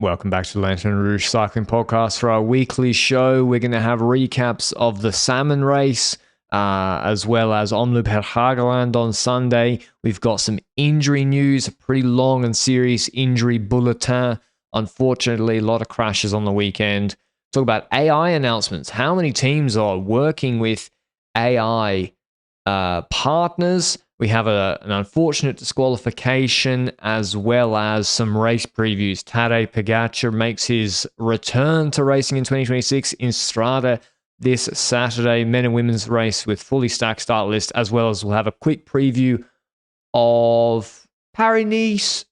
Welcome back to the Lanterne Rouge Cycling Podcast. For our weekly show, we're going to have recaps of the Samyn race, as well as Omloop at Hageland on Sunday. We've got some injury news, a pretty long and serious injury bulletin. Unfortunately, a lot of crashes on the weekend. Talk about AI announcements. How many teams are working with AI partners? We have an unfortunate disqualification as well as some race previews. Tadej Pogačar makes his return to racing in 2026 in Strade this Saturday. Men and women's race with fully stacked start list, as well as we'll have a quick preview of Paris-Nice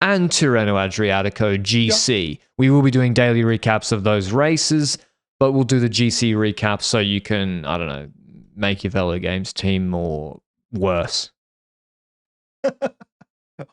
and Tirreno-Adriatico GC. Yep. We will be doing daily recaps of those races, but we'll do the GC recap so you can, I don't know, make your Velo Games team more worse.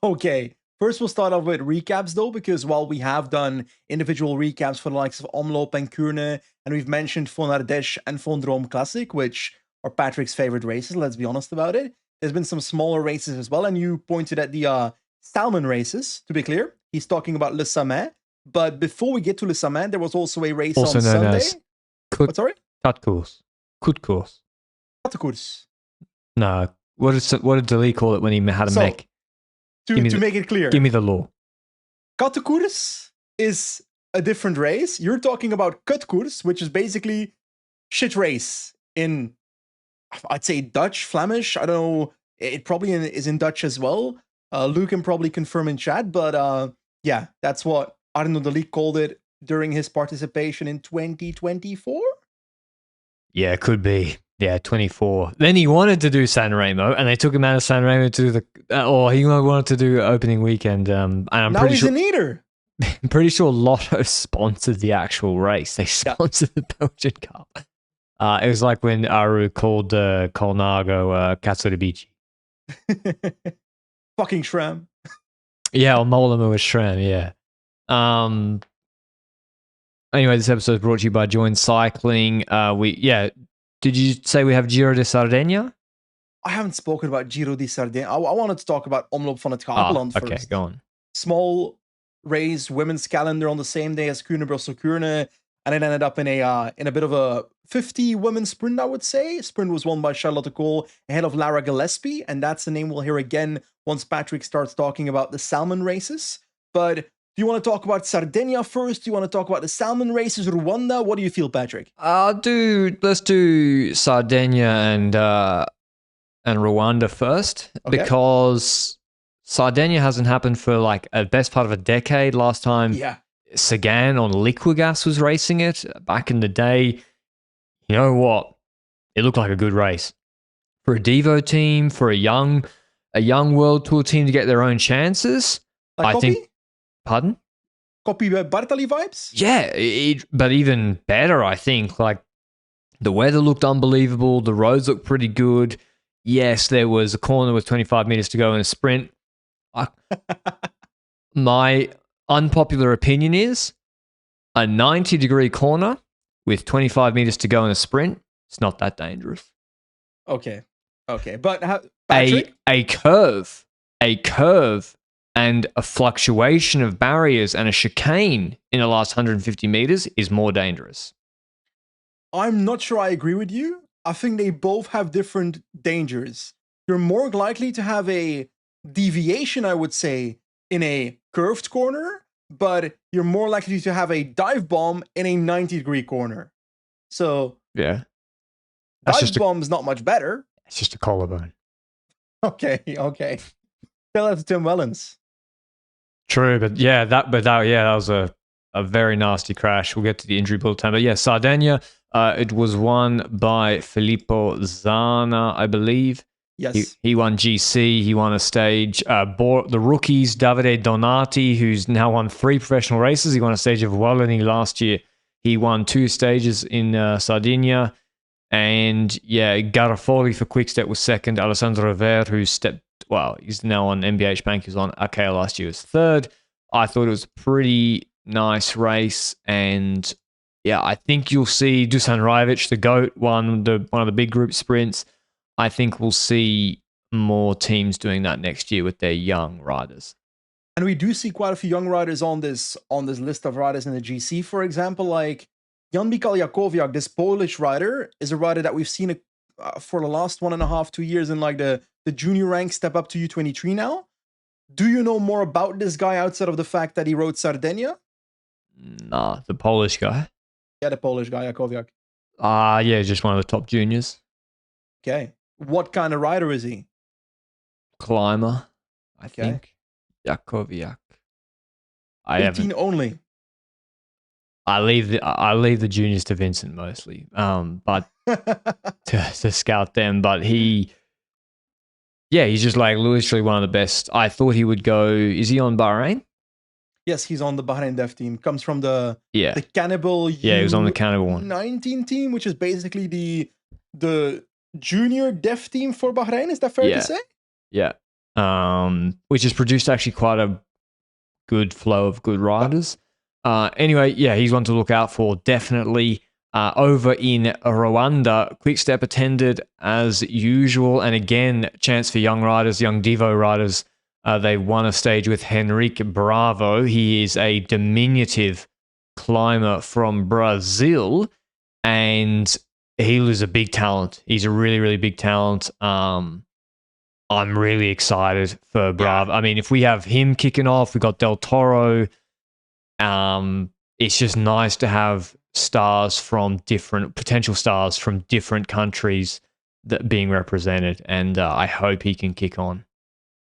Okay, first we'll start off with recaps though, because while we have done individual recaps for the likes of Omloop and Kuurne, and we've mentioned Von Ardèche and Von Droom Classic, which are Patrick's favorite races, let's be honest about it, there's been some smaller races as well, and you pointed at the Samyn races, to be clear. He's talking about Le Samyn, but before we get to Le Samyn, there was also a race also on known Sunday. As sorry? Cut course. Cut course. Cut course. No, what did Dali call it when he had a mech? To make it clear, give me the law. Cut course is a different race. You're talking about cut course, which is basically shit race in, I'd say, Dutch, Flemish. I don't know. It probably is in Dutch as well. Luke can probably confirm in chat, but yeah, that's what Arno de Leek called it during his participation in 2024. Yeah, it could be. Yeah, 24. Then he wanted to do San Remo, and they took him out of San Remo to the, or he wanted to do opening weekend. And I'm now pretty he's sure, an eater. I'm pretty sure Lotto sponsored the actual race. They sponsored the Belgian Cup. It was like when Aru called Colnago Strade Bianche. Fucking Shram. Yeah, or Mollema was Shram, yeah. Anyway, this episode is brought to you by Join Cycling. Did you say we have Giro de Sardegna? I haven't spoken about Giro di Sardegna. I wanted to talk about Omloop van het Hageland first. Okay, go on. Small race, women's calendar on the same day as Kuurne-Brussel-Kuurne, and it ended up in a bit of a 50 women's sprint, I would say. Sprint was won by Charlotte Kool ahead of Lara Gillespie, and that's the name we'll hear again once Patrick starts talking about the Samyn races. But do you want to talk about Sardinia first? Do you want to talk about the Samyn races, Rwanda? What do you feel, Patrick? Let's do Sardinia and Rwanda first, because Sardinia hasn't happened for like a best part of a decade. Last time Sagan on Liquigas was racing it back in the day. You know what? It looked like a good race for a Devo team, for a young World Tour team to get their own chances. I think. Pardon? Copy Bartali vibes? Yeah, but even better, I think. Like, the weather looked unbelievable. The roads looked pretty good. Yes, there was a corner with 25 meters to go in a sprint. My unpopular opinion is a 90-degree corner with 25 meters to go in a sprint. It's not that dangerous. Okay. But Patrick? A curve and a fluctuation of barriers and a chicane in the last 150 meters is more dangerous. I'm not sure I agree with you. I think they both have different dangers. You're more likely to have a deviation, I would say, in a curved corner, but you're more likely to have a dive bomb in a 90-degree corner. So, yeah, dive bomb is not much better. It's just a collarbone. Okay. Tell that to Tim Wellens. True, but that was a very nasty crash. We'll get to the injury bulletin, but yeah, Sardinia. It was won by Filippo Zana, I believe. Yes, he won GC. He won a stage. The rookies, Davide Donati, who's now won 3 professional races. He won a stage of Wallonie last year. He won 2 stages in Sardinia, and yeah, Garofoli for Quickstep was second. Alessandro Ver, he's now on MBH Bank, he was on Arkea last year, was third. I thought it was a pretty nice race, and yeah, I think you'll see Dusan Rajovic, the GOAT, won one of the big group sprints. I think we'll see more teams doing that next year with their young riders. And we do see quite a few young riders on this list of riders in the GC. For example, like Jan Mikal Jakowiak, this Polish rider, is a rider that we've seen for the last 1.5, 2 years in like the junior rank step up to U23 now. Do you know more about this guy outside of the fact that he rode Sardinia? Nah, the Polish guy. Yeah, the Polish guy, Jakowiak. Yeah, just one of the top juniors. Okay. What kind of rider is he? Climber, I think. Jakowiak. 18 only. I leave the juniors to Vincent mostly, but to scout them. But he's just like literally one of the best. I thought he would go. Is he on Bahrain? Yes, he's on the Bahrain Dev team. Comes from the Cannibal. Yeah, he was on the Cannibal one. 19 team, which is basically the junior Dev team for Bahrain. Is that fair to say? Yeah. Which has produced actually quite a good flow of good riders. Anyway, he's one to look out for, definitely. Over in Rwanda, Quickstep attended as usual, and again, chance for young riders, young Devo riders. They won a stage with Henrique Bravo. He is a diminutive climber from Brazil, and he was a big talent. He's a really, really big talent. I'm really excited for Bravo. I mean, if we have him kicking off, we got Del Toro. It's just nice to have potential stars from different countries that being represented, and I hope he can kick on.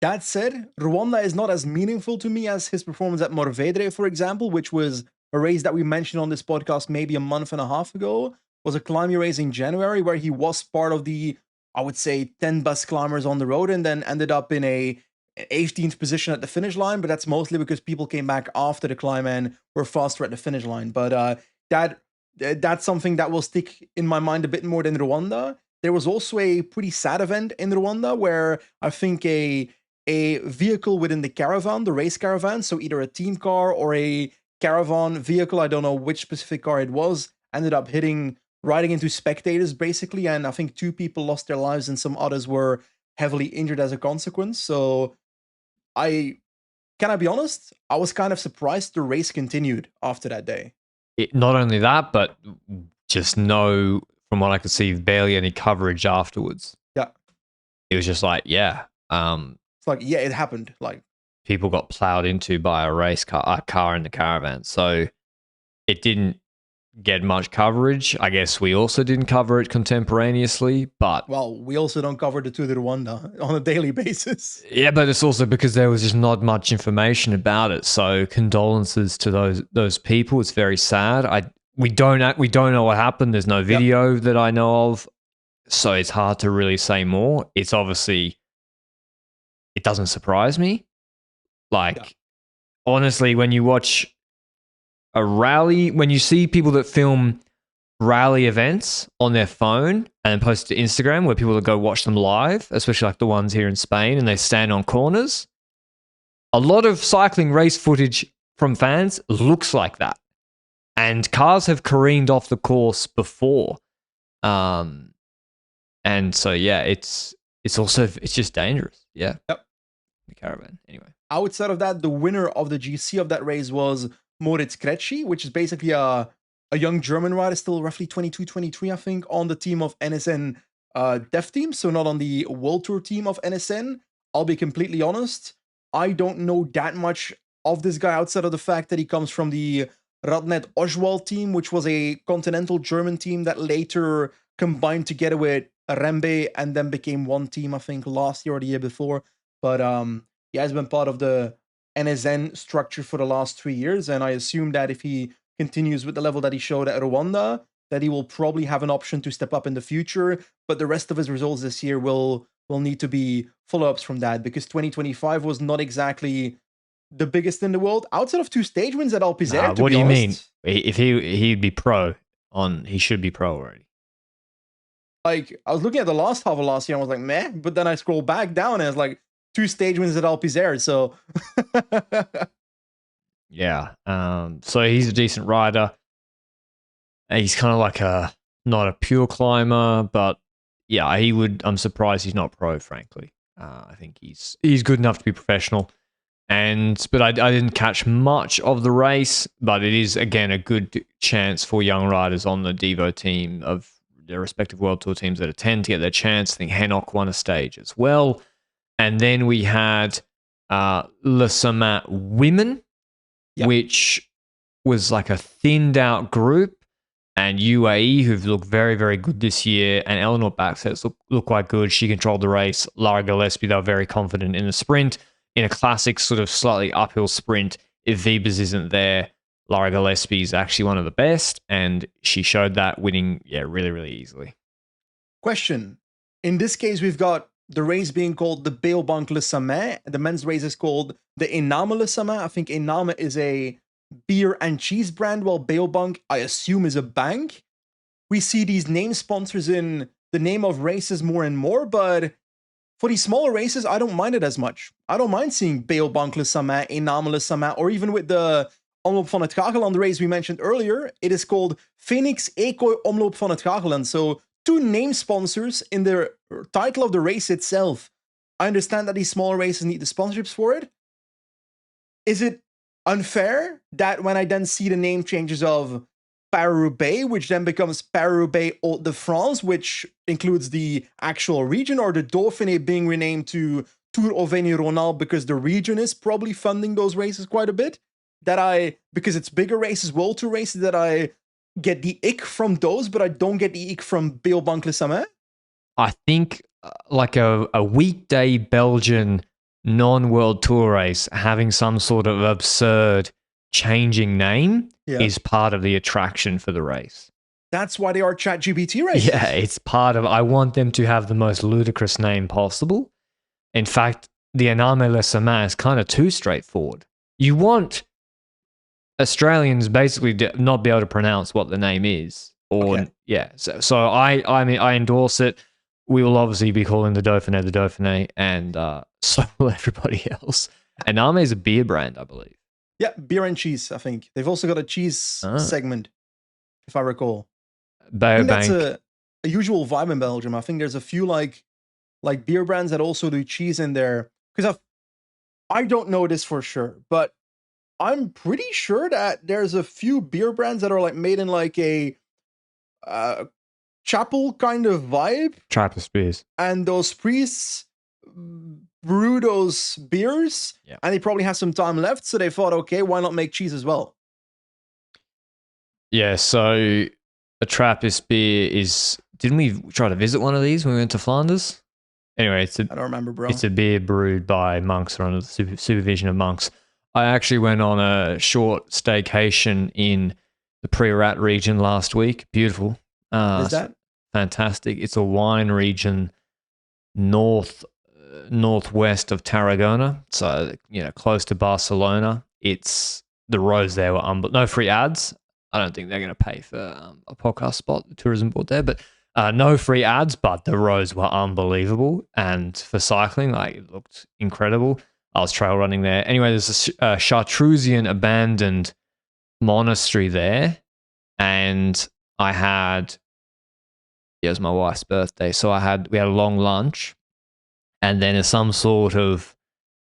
That said, Rwanda is not as meaningful to me as his performance at Morvedre, for example, which was a race that we mentioned on this podcast maybe a month and a half ago. It was a climbing race in January where he was part of the, I would say, 10 best climbers on the road, and then ended up in a 18th position at the finish line, but that's mostly because people came back after the climb and were faster at the finish line. But that's something that will stick in my mind a bit more than Rwanda. There was also a pretty sad event in Rwanda where I think a vehicle within the caravan, the race caravan, so either a team car or a caravan vehicle, I don't know which specific car it was, ended up riding into spectators basically, and I think 2 people lost their lives and some others were heavily injured as a consequence. So can I be honest? I was kind of surprised the race continued after that day. Not only that, but just from what I could see, barely any coverage afterwards. Yeah. It was just like, it's like, it happened. Like, people got plowed into by a car in the caravan. So it didn't get much coverage. I guess we also didn't cover it contemporaneously, but... Well, we also don't cover the Tour de Rwanda on a daily basis. Yeah, but it's also because there was just not much information about it. So condolences to those people. It's very sad. We don't know what happened. There's no video that I know of. So it's hard to really say more. It's obviously... It doesn't surprise me. Honestly, when you watch a rally, when you see people that film rally events on their phone and post to Instagram where people that go watch them live, especially like the ones here in Spain, and they stand on corners, a lot of cycling race footage from fans looks like that. And cars have careened off the course before. And so, it's just dangerous. Yeah. Yep. The caravan. Anyway. Outside of that, the winner of the GC of that race was Moritz Kretschi, which is basically a young German rider, still roughly 22, 23, I think, on the team of NSN Dev team, so not on the World Tour team of NSN. I'll be completely honest, I don't know that much of this guy outside of the fact that he comes from the Radnet Oswald team, which was a continental German team that later combined together with Rembe and then became one team, I think, last year or the year before. But he has been part of the NSN structure for the last 3 years, and I assume that if he continues with the level that he showed at Rwanda, that he will probably have an option to step up in the future, but the rest of his results this year will need to be follow-ups from that, because 2025 was not exactly the biggest in the world, outside of 2 stage wins at Alpizère. What do you mean? If he'd be pro, he should be pro already. Like, I was looking at the last half of last year and I was like, meh, but then I scroll back down and it's like 2 stage wins at Alpizère, so... Yeah, so he's a decent rider. He's kind of like not a pure climber, but yeah, I'm surprised he's not pro, frankly. I think he's good enough to be professional. But I didn't catch much of the race, but it is, again, a good chance for young riders on the Devo team of their respective World Tour teams that attend to get their chance. I think Henok won a stage as well. And then we had Le Samyn Women, which was like a thinned out group, and UAE, who've looked very, very good this year, and Eleanor Baxter look quite good. She controlled the race. Lara Gillespie, they were very confident in the sprint. In a classic sort of slightly uphill sprint, if Vibers isn't there, Lara Gillespie is actually one of the best, and she showed that, winning, really, really easily. Question. In this case, we've got the race being called the Beobank Le Samyn. The men's race is called the Ename Le Samyn. I think Ename is a beer and cheese brand, while Beobank, I assume, is a bank. We see these name sponsors in the name of races more and more, but for these smaller races, I don't mind it as much. I don't mind seeing Beobank Le Samyn, Ename Le Samyn, or even with the Omloop van het Hageland race we mentioned earlier, it is called Phoenix Eco Omloop van het Hageland. So 2 name sponsors in the title of the race itself. I understand that these smaller races need the sponsorships for it. Is it unfair that when I then see the name changes of Paris-Roubaix, which then becomes Paris-Roubaix Hauts-de-France, which includes the actual region, or the Dauphiné being renamed to Tour Auvergne-Rhône-Alpes because the region is probably funding those races quite a bit, because it's bigger races, World Tour races, that I get the ick from those, but I don't get the ick from Beobank Le Samyn? I think like a weekday Belgian non-World Tour race having some sort of absurd changing name is part of the attraction for the race. That's why they are ChatGPT races. Yeah, it's part of, I want them to have the most ludicrous name possible. In fact, the Ename Le Samyn is kind of too straightforward. You want Australians basically not be able to pronounce what the name is. So I endorse it. We will obviously be calling the Dauphiné, and so will everybody else. Ename is a beer brand, I believe. Yeah, beer and cheese, I think. They've also got a cheese segment, if I recall. I think that's a usual vibe in Belgium. I think there's a few like beer brands that also do cheese in there. Because I don't know this for sure, but I'm pretty sure that there's a few beer brands that are like made in like a chapel kind of vibe. Trappist beers. And those priests brew those beers, and they probably have some time left, so they thought, okay, why not make cheese as well? Yeah, so a Trappist beer is... Didn't we try to visit one of these when we went to Flanders? Anyway, I don't remember, bro. It's a beer brewed by monks or under the supervision of monks. I actually went on a short staycation in the Priorat region last week. Beautiful. Is that? Fantastic. It's a wine region northwest of Tarragona, so close to Barcelona. It's the roads there were no free ads. I don't think they're going to pay for a podcast spot, the tourism board there, but no free ads. But the roads were unbelievable, and for cycling, it looked incredible. I was trail running there. Anyway, there's a Chartreusien abandoned monastery there, and I had. It was my wife's birthday, so we had a long lunch. And then as some sort of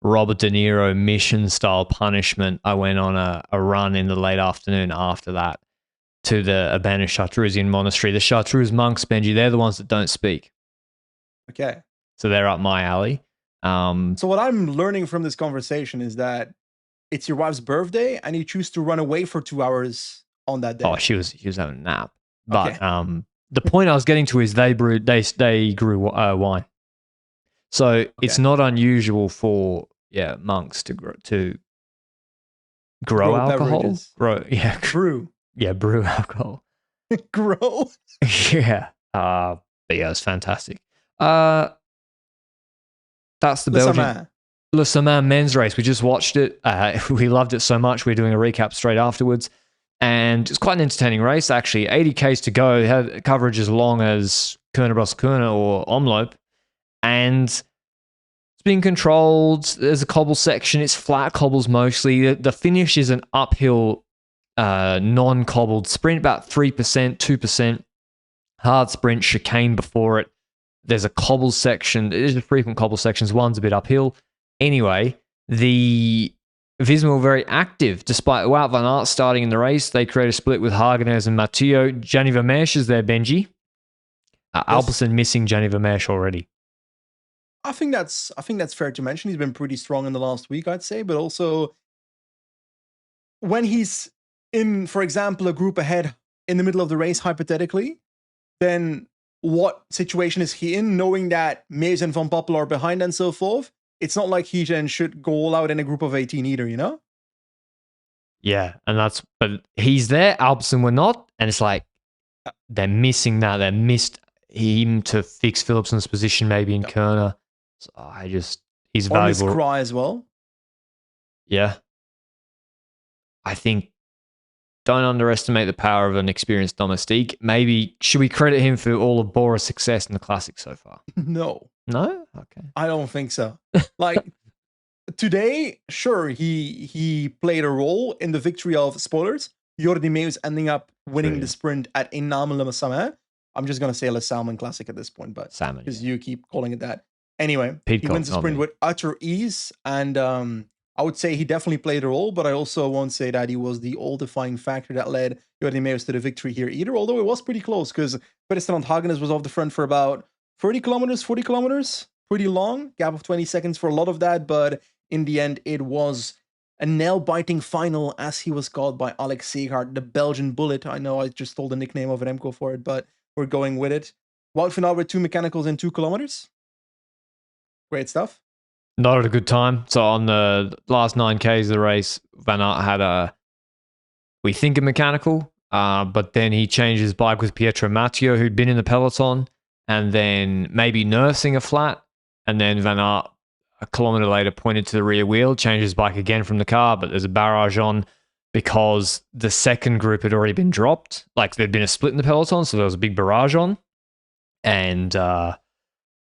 Robert De Niro mission-style punishment, I went on a run in the late afternoon after that to the abandoned Chartreusien monastery. The Chartreuse monks, Benji, they're the ones that don't speak. Okay. So they're up my alley. So what I'm learning from this conversation is that it's your wife's birthday and you choose to run away for 2 hours on that day. Oh, she was having a nap. But the point I was getting to is they grew wine. So it's not unusual for monks to grow alcohol. Beverages. Brew alcohol. Grow. Yeah. But it's fantastic. That's the Belgian Le Samyn men's race. We just watched it. We loved it so much. We're doing a recap straight afterwards. And it's quite an entertaining race, actually. 80 Ks to go. It had coverage as long as Kuurne-Brussels-Kuurne or Omloop. And it's being controlled. There's a cobble section. It's flat cobbles mostly. The finish is an uphill, non-cobbled sprint, about 3%, 2%. Hard sprint, chicane before it. There's a cobble section. There's frequent cobble sections. One's a bit uphill. Anyway, the Visma were very active. Despite Wout van Aert starting in the race, they create a split with Hageland and Matteo. Gianni Vermeersch is there, Benji. Yes. Alpecin missing Gianni Vermeersch already. I think that's fair to mention. He's been pretty strong in the last week, I'd say, but also when he's in, for example, a group ahead in the middle of the race, hypothetically, then what situation is he in, knowing that Mees and Van Poppel are behind and so forth? It's not like he then should go all out in a group of 18 either, you know? Yeah, but he's there, Alpecin were not, and it's like they're missing that. They missed him to fix Philipsen's position maybe in Kerner. So he's valuable. Or his cry as well. Yeah. I think don't underestimate the power of an experienced domestique. Maybe, should we credit him for all of Bora's success in the Classic so far? No. No? Okay. I don't think so. Like, today, sure, he played a role in the victory of, spoilers, Jordi Meus ending up winning the sprint at Samyn. I'm just going to say Le Samyn Classic at this point, but Samyn, because you keep calling it that. Anyway, Pete he wins the sprint with utter ease, and I would say he definitely played a role, but I also won't say that he was the all-defining factor that led Jordi Meus to the victory here either, although it was pretty close, because Ferdinand Hagenes was off the front for about 30 kilometers, 40 kilometers, pretty long, gap of 20 seconds for a lot of that, but in the end, it was a nail-biting final, as he was called by Alex Segaard, the Belgian Bullet. I know I just stole the nickname of Remco for it, but we're going with it. Wout van Aert with 2 mechanicals in 2 kilometers. Great stuff. Not at a good time. So on the last 9Ks of the race, Van Aert had a mechanical, but then he changed his bike with Pietro Matteo, who'd been in the peloton, and then maybe nursing a flat, and then Van Aert a kilometer later pointed to the rear wheel, changed his bike again from the car, but there's a barrage on because the second group had already been dropped. Like, there'd been a split in the peloton, so there was a big barrage on, and that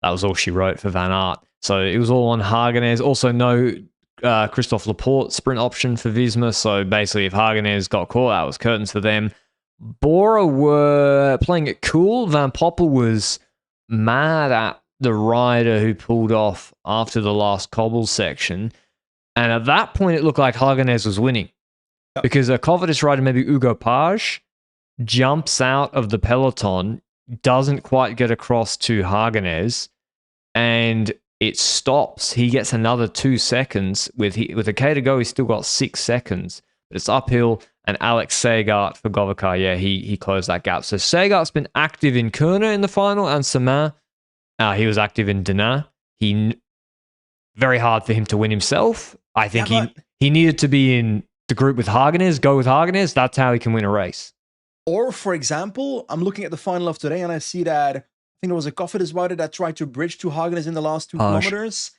was all she wrote for Van Aert. So it was all on Hagenes. Also, no Christophe Laporte sprint option for Visma. So basically, if Hagenes got caught, that was curtains for them. Bora were playing it cool. Van Poppel was mad at the rider who pulled off after the last cobble section. And at that point, it looked like Hagenes was winning. Yep. Because a Cofidis rider, maybe Hugo Page, jumps out of the peloton, doesn't quite get across to Hagenes, and it stops. He gets another 2 seconds. With a K to go, he's still got 6 seconds. But it's uphill, and Alex Segaard for Pogačar, yeah, he closed that gap. So Segaard's been active in Kerner in the final, and Samyn, he was active in Denain. Very hard for him to win himself. I think he needed to be in the group with Hagenes, go with Hagenes. That's how he can win a race. Or, for example, I'm looking at the final of today, and I see that I think there was a Cofidis rider that tried to bridge to Hagenes in the last 2 kilometers.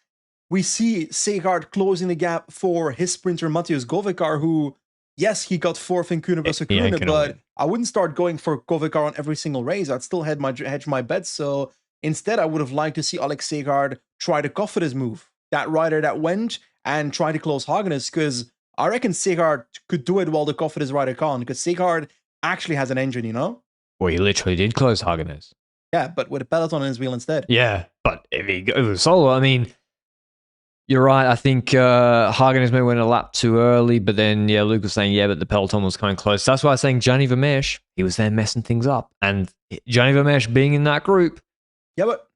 We see Segaard closing the gap for his sprinter Matthias Pogačar, who, yes, he got 4th in Kuurne versus Kuurne, but I wouldn't start going for Pogačar on every single race. I'd still hedge my bets. So instead, I would have liked to see Alex Segaard try the Cofidis move. That rider that went and try to close Hagenes, because I reckon Segaard could do it while the Cofidis rider can't, because Segaard actually has an engine, you know? Well, he literally did close Hagenes. Yeah, but with a peloton on his wheel instead. Yeah, but if he goes solo, I mean, you're right. I think Hagenes may went a lap too early, but then, yeah, Luke was saying, yeah, but the peloton was coming close. That's why I was saying Gianni Vermeersch, he was there messing things up. And Gianni Vermeersch being in that group. Yeah, but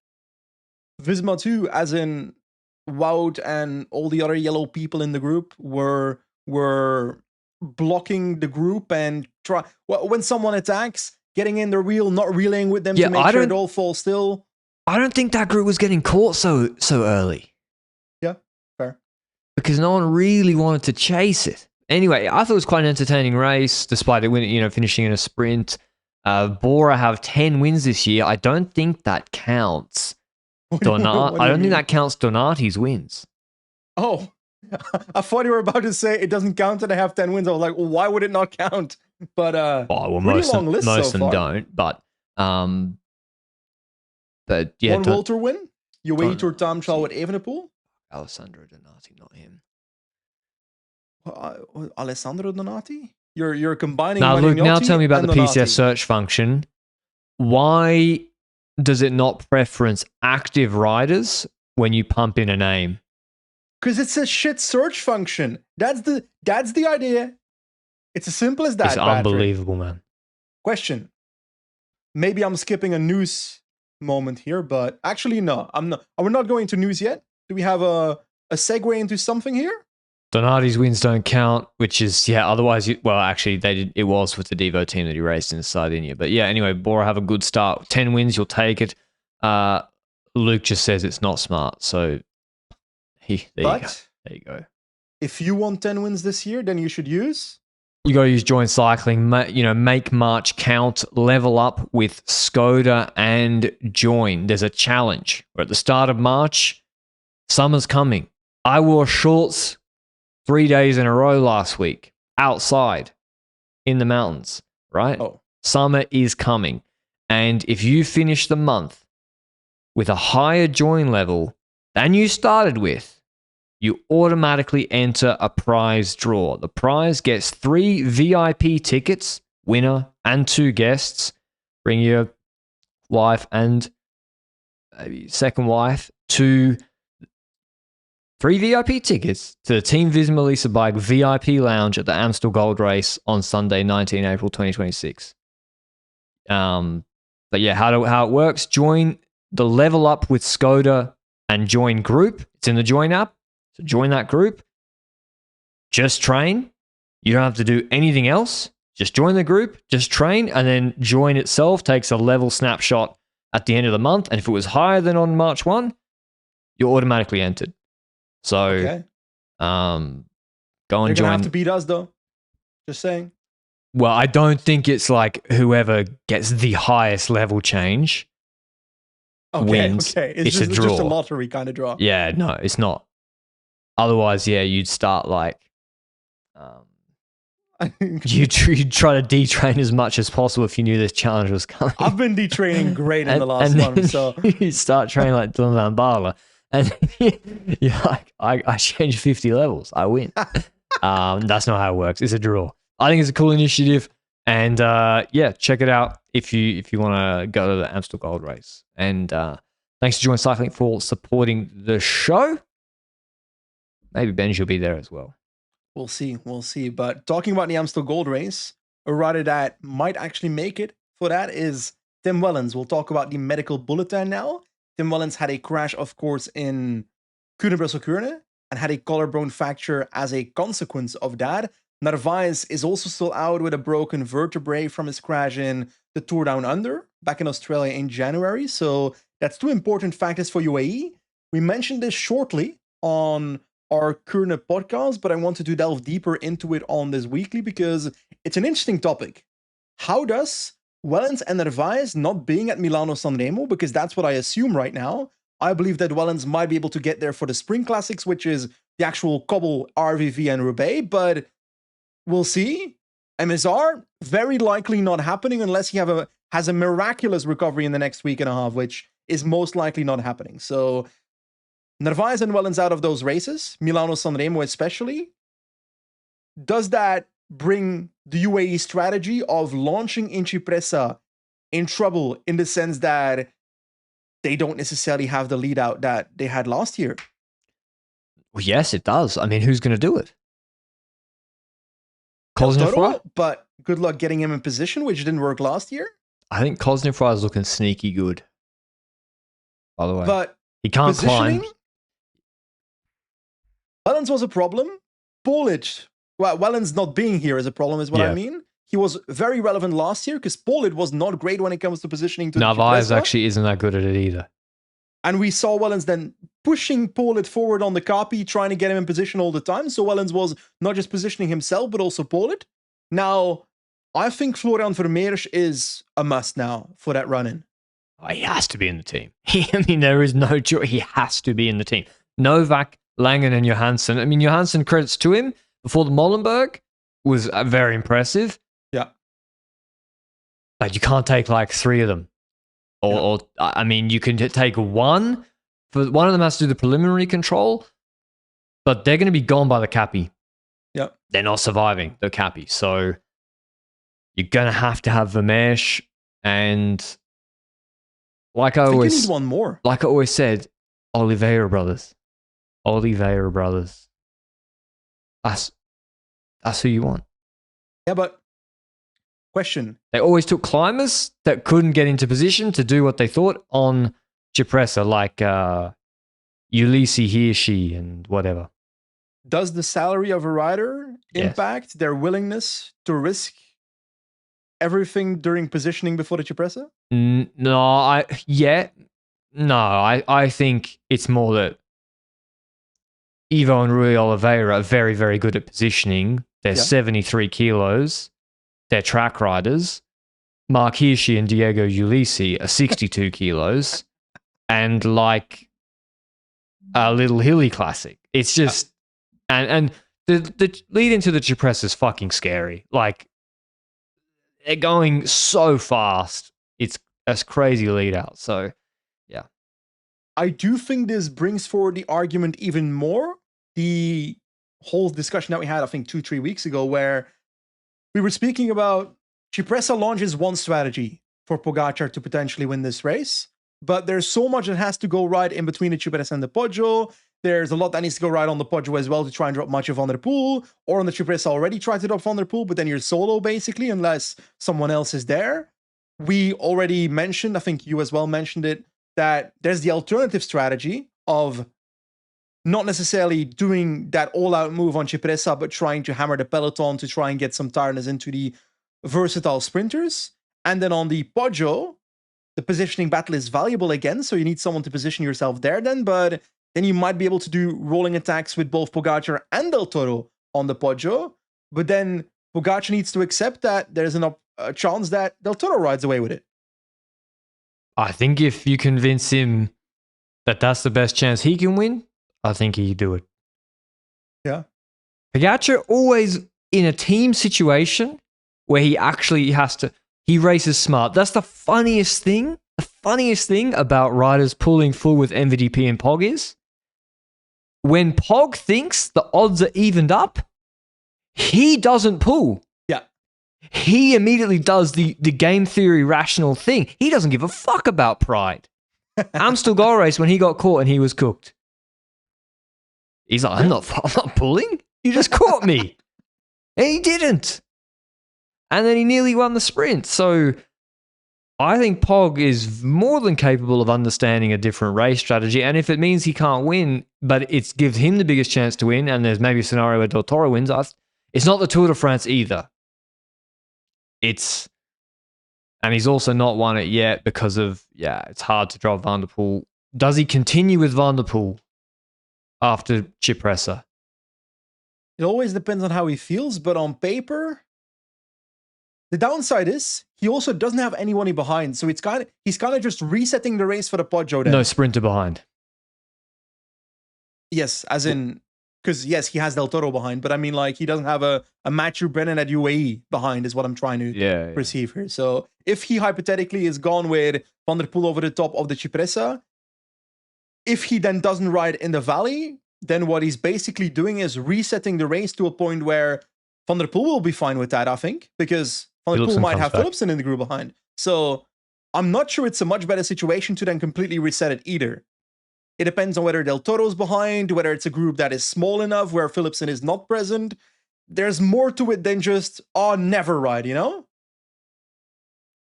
Visma too, as in Wout and all the other yellow people in the group were blocking the group and when someone attacks, getting in their wheel, not relaying with them to make sure it all falls still. I don't think that group was getting caught so early. Yeah, fair. Because no one really wanted to chase it. Anyway, I thought it was quite an entertaining race, despite it finishing in a sprint. Bora have 10 wins this year. I don't think that counts. I don't think that counts Donati's wins. Oh, I thought you were about to say it doesn't count that I have 10 wins. I was like, well, why would it not count? But most of them don't. But yeah, one Walter win. You wait your time trial with Evenepoel. Alessandro Donati, not him. Alessandro Donati. You're combining. Now, Luke. Now tell me about the PCS search function. Why does it not preference active riders when you pump in a name? Because it's a shit search function. That's the idea. It's as simple as that. It's unbelievable, man. Question. Maybe I'm skipping a news moment here, but actually no, I'm not. We're not going to news yet. Do we have a segue into something here? Donati's wins don't count, which is, otherwise, actually, it was with the Devo team that he raced in Sardinia. But yeah, anyway, Bora have a good start. 10 wins, you'll take it. Luke just says it's not smart, so there you go. If you want 10 wins this year, then you should use... You got to use Join Cycling, make March count, level up with Skoda and Join. There's a challenge. We're at the start of March. Summer's coming. I wore shorts 3 days in a row last week, outside, in the mountains, right? Oh. Summer is coming. And if you finish the month with a higher Join level than you started with, you automatically enter a prize draw. The prize gets 3 VIP tickets, winner and 2 guests. Bring your wife and maybe second wife to 3 VIP tickets to the Team Visma Lisa Bike VIP Lounge at the Amstel Gold Race on Sunday, 19 April 2026. But yeah, how it works, join the Level Up with Skoda and Join group. It's in the Join app. So join that group. Just train. You don't have to do anything else. Just join the group, just train, and then Join itself takes a level snapshot at the end of the month. And if it was higher than on March 1, you're automatically entered. So, okay. Go and You're join. gonna have to beat us, though. Just saying. Well, I don't think it's like whoever gets the highest level change wins. Okay. It's a draw. Just a lottery kind of draw. Yeah, no, it's not. Otherwise, yeah, you'd start like, you'd try to detrain as much as possible if you knew this challenge was coming. I've been detraining great in the last one, so you start training like Dylan Van Baarle, and you're like, I changed 50 levels, I win. That's not how it works. It's a draw. I think it's a cool initiative, and check it out if you want to go to the Amstel Gold Race. And thanks to Join Cycling for supporting the show. Maybe Benji will be there as well. We'll see. But talking about the Amstel Gold Race, a rider that might actually make it for that is Tim Wellens. We'll talk about the medical bulletin now. Tim Wellens had a crash, of course, in Kuurne-Brussel-Kuurne and had a collarbone fracture as a consequence of that. Narvaez is also still out with a broken vertebrae from his crash in the Tour Down Under back in Australia in January. So that's 2 important factors for UAE. We mentioned this shortly on our Kuurne podcast, but I wanted to delve deeper into it on this weekly because it's an interesting topic. How does Wellens and Narvaez not being at Milano-San Remo, because that's what I assume right now, I believe that Wellens might be able to get there for the Spring Classics, which is the actual Cobble, RVV, and Roubaix, but we'll see. MSR, very likely not happening unless he has a miraculous recovery in the next week and a half, which is most likely not happening. So Narvaez and Wellens out of those races, Milano-San Remo especially. Does that bring the UAE strategy of launching Incipresa in trouble in the sense that they don't necessarily have the lead out that they had last year? Well, yes, it does. I mean, who's going to do it? Cosnefroy? But good luck getting him in position, which didn't work last year. I think Cosnefroy is looking sneaky good, by the way. But he can't climb. Wellens was a problem. Polic, Wellens not being here is a problem, is what I mean. He was very relevant last year because Polic was not great when it comes to positioning. Narvaez actually isn't that good at it either. And we saw Wellens then pushing Polic forward on the Capi, trying to get him in position all the time. So Wellens was not just positioning himself, but also Polic. Now, I think Florian Vermeersch is a must now for that run-in. Oh, he has to be in the team. I mean, there is no choice. He has to be in the team. Novak, Langen, and Johansson. I mean, Johansson, credits to him, before the Molenbeek was very impressive. Yeah. But you can't take like 3 of them. Or I mean, you can take one. For one of them has to do the preliminary control, but they're going to be gone by the Capi. Yeah. They're not surviving the Capi. So you're going to have Vermeersch, and like I always need one more. Like I always said, Oliveira brothers. Oliveira brothers. That's who you want. Yeah, but question. They always took climbers that couldn't get into position to do what they thought on Cipressa, like Ulysses Hirschi and whatever. Does the salary of a rider impact their willingness to risk everything during positioning before the Cipressa? No, I think it's more that Ivo and Rui Oliveira are very, very good at positioning. They're 73 kilos. They're track riders. Mark Hirschi and Diego Ulisi are 62 kilos. And like a little hilly classic. It's just... And the lead into the Cipressa is fucking scary. Like, they're going so fast. It's a crazy lead out. So, yeah. I do think this brings forward the argument even more. The whole discussion that we had, I think, 2-3 weeks ago, where we were speaking about Cipressa launches one strategy for Pogačar to potentially win this race. But there's so much that has to go right in between the Cipressa and the Poggio. There's a lot that needs to go right on the Poggio as well to try and drop Mathieu van der Poel, or on the Cipressa already try to drop Van der Poel, but then you're solo basically, unless someone else is there. We already mentioned, I think you as well mentioned it, that there's the alternative strategy of not necessarily doing that all-out move on Cipressa, but trying to hammer the peloton to try and get some tiredness into the versatile sprinters. And then on the Poggio, the positioning battle is valuable again, so you need someone to position yourself there then, but then you might be able to do rolling attacks with both Pogačar and Del Toro on the Poggio, but then Pogačar needs to accept that there's a chance that Del Toro rides away with it. I think if you convince him that that's the best chance he can win, I think he'd do it. Yeah. Pogačar always in a team situation where he actually has to... He races smart. That's the funniest thing. The funniest thing about riders pulling full with MVDP and Pog is when Pog thinks the odds are evened up, he doesn't pull. Yeah. He immediately does the game theory rational thing. He doesn't give a fuck about pride. Amstel Gold Race, when he got caught and he was cooked, he's like, I'm not pulling. You just caught me. And he didn't. And then he nearly won the sprint. So I think Pog is more than capable of understanding a different race strategy. And if it means he can't win, but it gives him the biggest chance to win, and there's maybe a scenario where Del Toro wins, it's not the Tour de France either. And he's also not won it yet because of, it's hard to drop Van der Poel. Does he continue with Van der Poel after Cipressa? It always depends on how he feels, but on paper... The downside is he also doesn't have anyone behind, so he's kind of just resetting the race for the Poggio then. No sprinter behind. Yes, as in, because yes, he has Del Toro behind, but I mean, like, he doesn't have a Matthew Brennan at UAE behind is what I'm trying to perceive here. So if he hypothetically is gone with Van der Poel over the top of the Cipressa, if he then doesn't ride in the valley, then what he's basically doing is resetting the race to a point where Van der Poel will be fine with that, I think, because Van der Poel might have Philipsen in the group behind. So I'm not sure it's a much better situation to then completely reset it either. It depends on whether Del Toro's behind, whether it's a group that is small enough where Philipsen is not present. There's more to it than just, never ride, you know?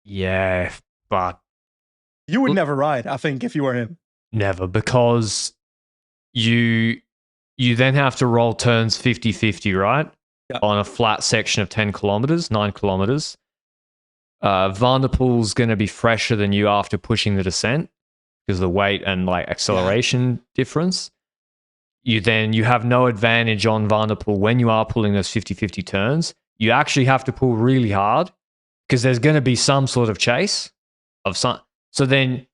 Yeah, but... You would never ride, I think, if you were him. Never, because you then have to roll turns 50-50, right? Yeah. On a flat section of 10 kilometers, 9 kilometers. Van der Poel's going to be fresher than you after pushing the descent because of the weight and like acceleration difference. You have no advantage on Van der Poel when you are pulling those 50-50 turns. You actually have to pull really hard because there's going to be some sort of chase of some. So then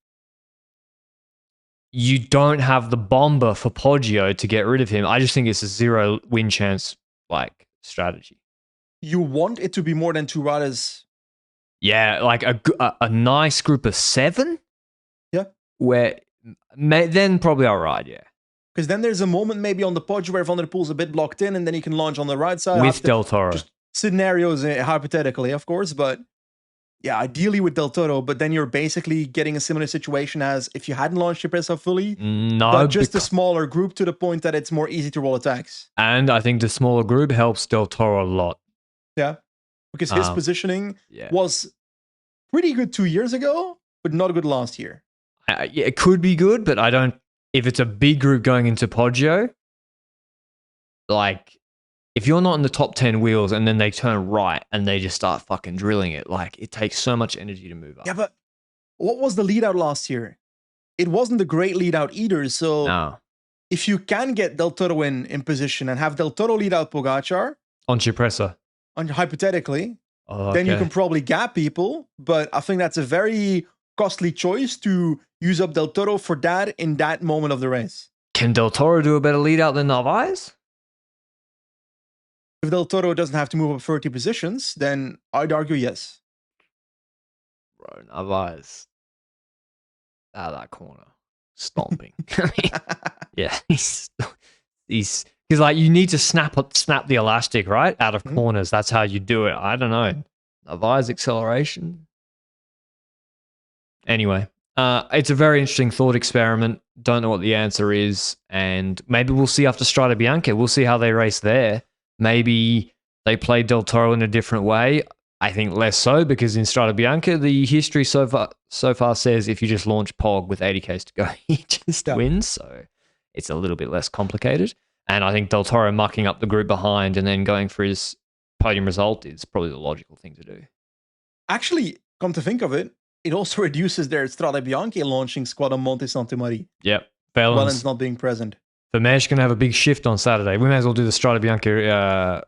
you don't have the bomber for Poggio to get rid of him. I just think it's a 0 win chance like strategy. You want it to be more than 2 riders? Yeah, like a nice group of 7? Yeah. Where then probably all right, yeah. Because then there's a moment maybe on the Poggio where Van der Poel's a bit blocked in and then he can launch on the right side. With Del Toro. Just scenarios, hypothetically, of course, but Yeah, ideally with Del Toro, but then you're basically getting a similar situation as if you hadn't launched Cipressa fully, No, but just a smaller group to the point that it's more easy to roll attacks. And I think the smaller group helps Del Toro a lot. Yeah, because his positioning was pretty good 2 years ago, but not good last year. Yeah, it could be good, but I don't. If it's a big group going into Poggio, like if you're not in the top 10 wheels and then they turn right and they just start fucking drilling it, like it takes so much energy to move up. Yeah, but what was the lead out last year? It wasn't a great lead out either. So if you can get Del Toro in position and have Del Toro lead out Pogačar on Cipressa, hypothetically, then you can probably gap people. But I think that's a very costly choice to use up Del Toro for that in that moment of the race. Can Del Toro do a better lead out than Narvaez? If Del Toro doesn't have to move up 30 positions, then I'd argue yes. Bro, Narvaez out of that corner, stomping. Yeah, he's like you need to snap the elastic right out of corners. That's how you do it. I don't know. Narvaez acceleration. Anyway, it's a very interesting thought experiment. Don't know what the answer is, and maybe we'll see after Strade Bianche. We'll see how they race there. Maybe they play Del Toro in a different way. I think less so because in Strade Bianche, the history so far says if you just launch Pog with 80Ks to go, he just wins. So it's a little bit less complicated. And I think Del Toro mucking up the group behind and then going for his podium result is probably the logical thing to do. Actually, come to think of it, it also reduces their Strade Bianche launching squad on Monte Santo Mari. Yep. Wellens not being present. Vermeersch can have a big shift on Saturday. We may as well do the Strade Bianche.